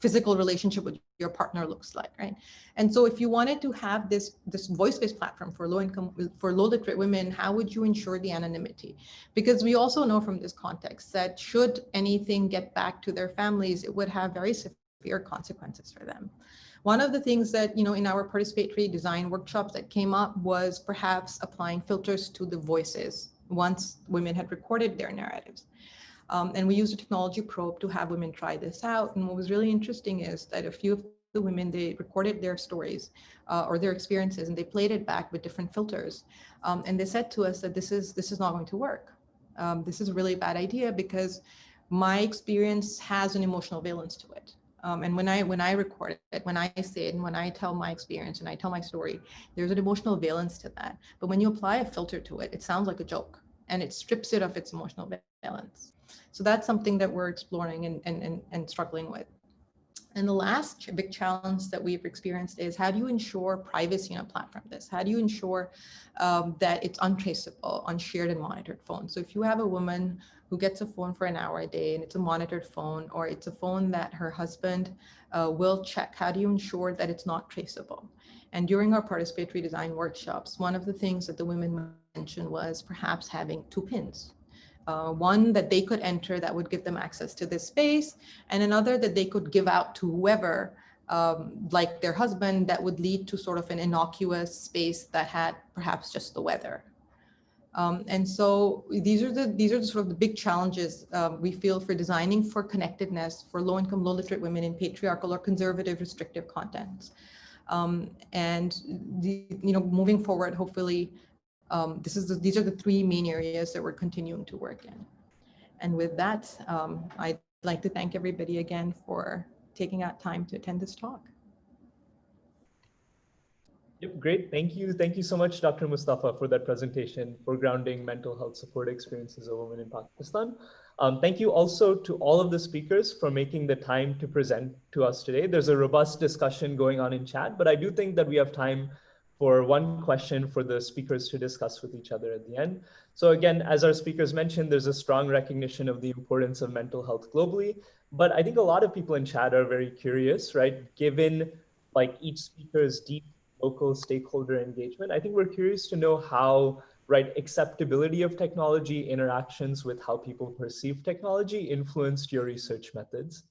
physical relationship with your partner looks like, right? And so if you wanted to have this voice-based platform for low literate women, how would you ensure the anonymity? Because we also know from this context that should anything get back to their families, it would have very severe consequences for them. One of the things that, you know, in our participatory design workshops that came up was perhaps applying filters to the voices once women had recorded their narratives. And we used a technology probe to have women try this out. And what was really interesting is that a few of the women, they recorded their stories or their experiences, and they played it back with different filters. And they said to us that this is not going to work. This is a really bad idea because my experience has an emotional valence to it. And when I record it, when I say it, and when I tell my experience and I tell my story, there's an emotional valence to that. But when you apply a filter to it, it sounds like a joke, and it strips it of its emotional valence. So that's something that we're exploring and struggling with. And the last big challenge that we've experienced is how do you ensure privacy on a platform like this? How do you ensure that it's untraceable on shared and monitored phones? So if you have a woman who gets a phone for an hour a day and it's a monitored phone, or it's a phone that her husband will check, how do you ensure that it's not traceable? And during our participatory design workshops, one of the things that the women mentioned was perhaps having 2 pins. One that they could enter that would give them access to this space, and another that they could give out to whoever, like their husband, that would lead to sort of an innocuous space that had perhaps just the weather. And so these are the sort of the big challenges we feel for designing for connectedness for low-income, low-literate women in patriarchal or conservative restrictive contents. Moving forward, hopefully, these are the 3 main areas that we're continuing to work in. And with that, I'd like to thank everybody again for taking out time to attend this talk. Yep, great. Thank you. Thank you so much, Dr. Mustafa, for that presentation, for grounding mental health support experiences of women in Pakistan. Thank you also to all of the speakers for making the time to present to us today. There's a robust discussion going on in chat, but I do think that we have time for one question for the speakers to discuss with each other at the end. So again, as our speakers mentioned, there's a strong recognition of the importance of mental health globally, but I think a lot of people in chat are very curious, right? Given like each speaker's deep local stakeholder engagement, I think we're curious to know how, right, acceptability of technology, interactions with how people perceive technology influenced your research methods.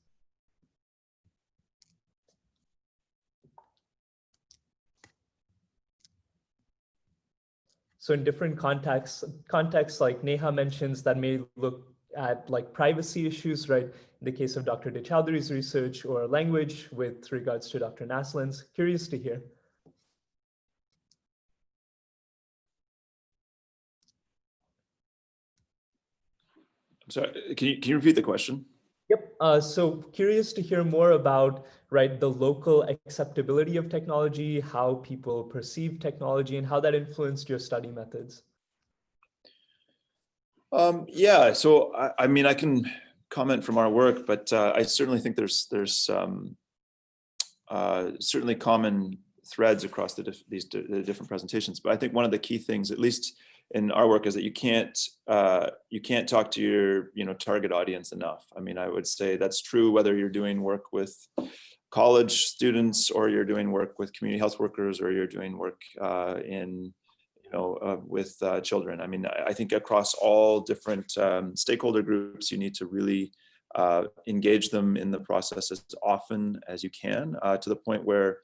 So in different contexts like Neha mentions that may look at like privacy issues, right? In the case of Dr. De Chowdhury's research, or language with regards to Dr. Naslin's. Curious to hear. Sorry, can you repeat the question? Yep. So curious to hear more about, right, the local acceptability of technology, how people perceive technology, and how that influenced your study methods. Yeah. So I mean, I can comment from our work, but I certainly think there's certainly common threads across the different presentations. But I think one of the key things, at least in our work, is that you can't talk to your target audience enough. I mean, I would say that's true whether you're doing work with college students, or you're doing work with community health workers, or you're doing work with children. I mean, I think across all different stakeholder groups, you need to really engage them in the process as often as you can, to the point where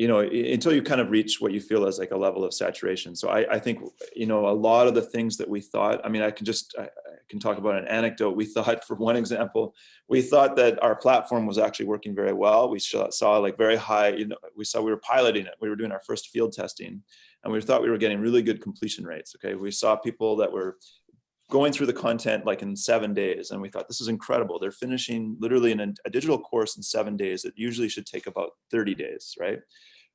until you kind of reach what you feel is like a level of saturation. So I think, a lot of the things that we thought, I mean, I can talk about an anecdote. We thought, for one example, we thought that our platform was actually working very well. We saw like very high, we were piloting it. We were doing our first field testing, and we thought we were getting really good completion rates. Okay. We saw people that were going through the content like in 7 days. And we thought, this is incredible. They're finishing literally a digital course in 7 days that usually should take about 30 days, right?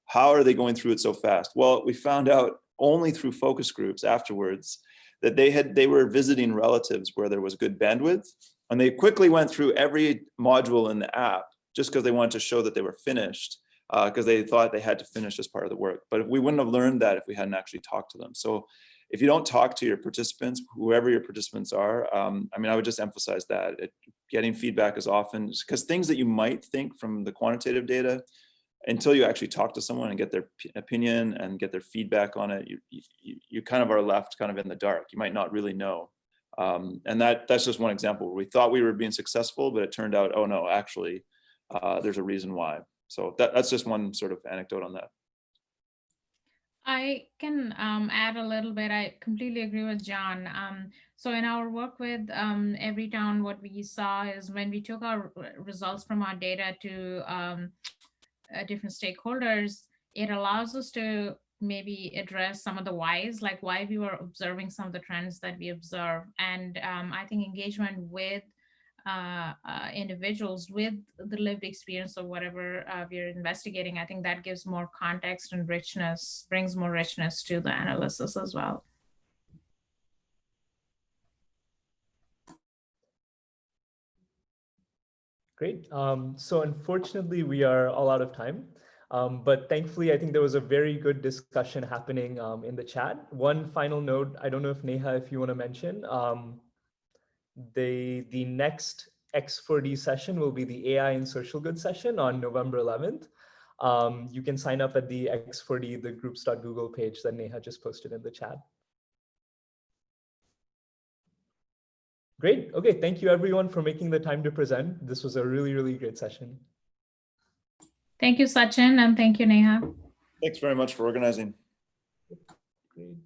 How are they going through it so fast? Well, we found out only through focus groups afterwards that they were visiting relatives where there was good bandwidth, and they quickly went through every module in the app just because they wanted to show that they were finished, because they thought they had to finish as part of the work. But we wouldn't have learned that if we hadn't actually talked to them. So if you don't talk to your participants, whoever your participants are, I mean, I would just emphasize that getting feedback is often, because things that you might think from the quantitative data, until you actually talk to someone and get their opinion and get their feedback on it, you kind of are left kind of in the dark. You might not really know. And that's just one example where we thought we were being successful, but it turned out, oh no, actually, there's a reason why. So that's just one sort of anecdote on that. I can add a little bit. I completely agree with John. So in our work with Everytown, what we saw is when we took our results from our data to different stakeholders, it allows us to maybe address some of the whys, like why we were observing some of the trends that we observe. And I think engagement with individuals with the lived experience of whatever we're investigating, I think that gives more context and richness, brings more richness to the analysis as well. Great. So unfortunately, we are all out of time. But thankfully, I think there was a very good discussion happening in the chat. One final note, I don't know if Neha, if you want to mention, the next X4d session will be the AI and social good session on November 11th. You can sign up at the X4d, the groups.google page that Neha just posted in the chat. Great. Okay. Thank you everyone for making the time to present. This was a really, really great session. Thank you, Sachin, and thank you, Neha. Thanks very much for organizing. Great.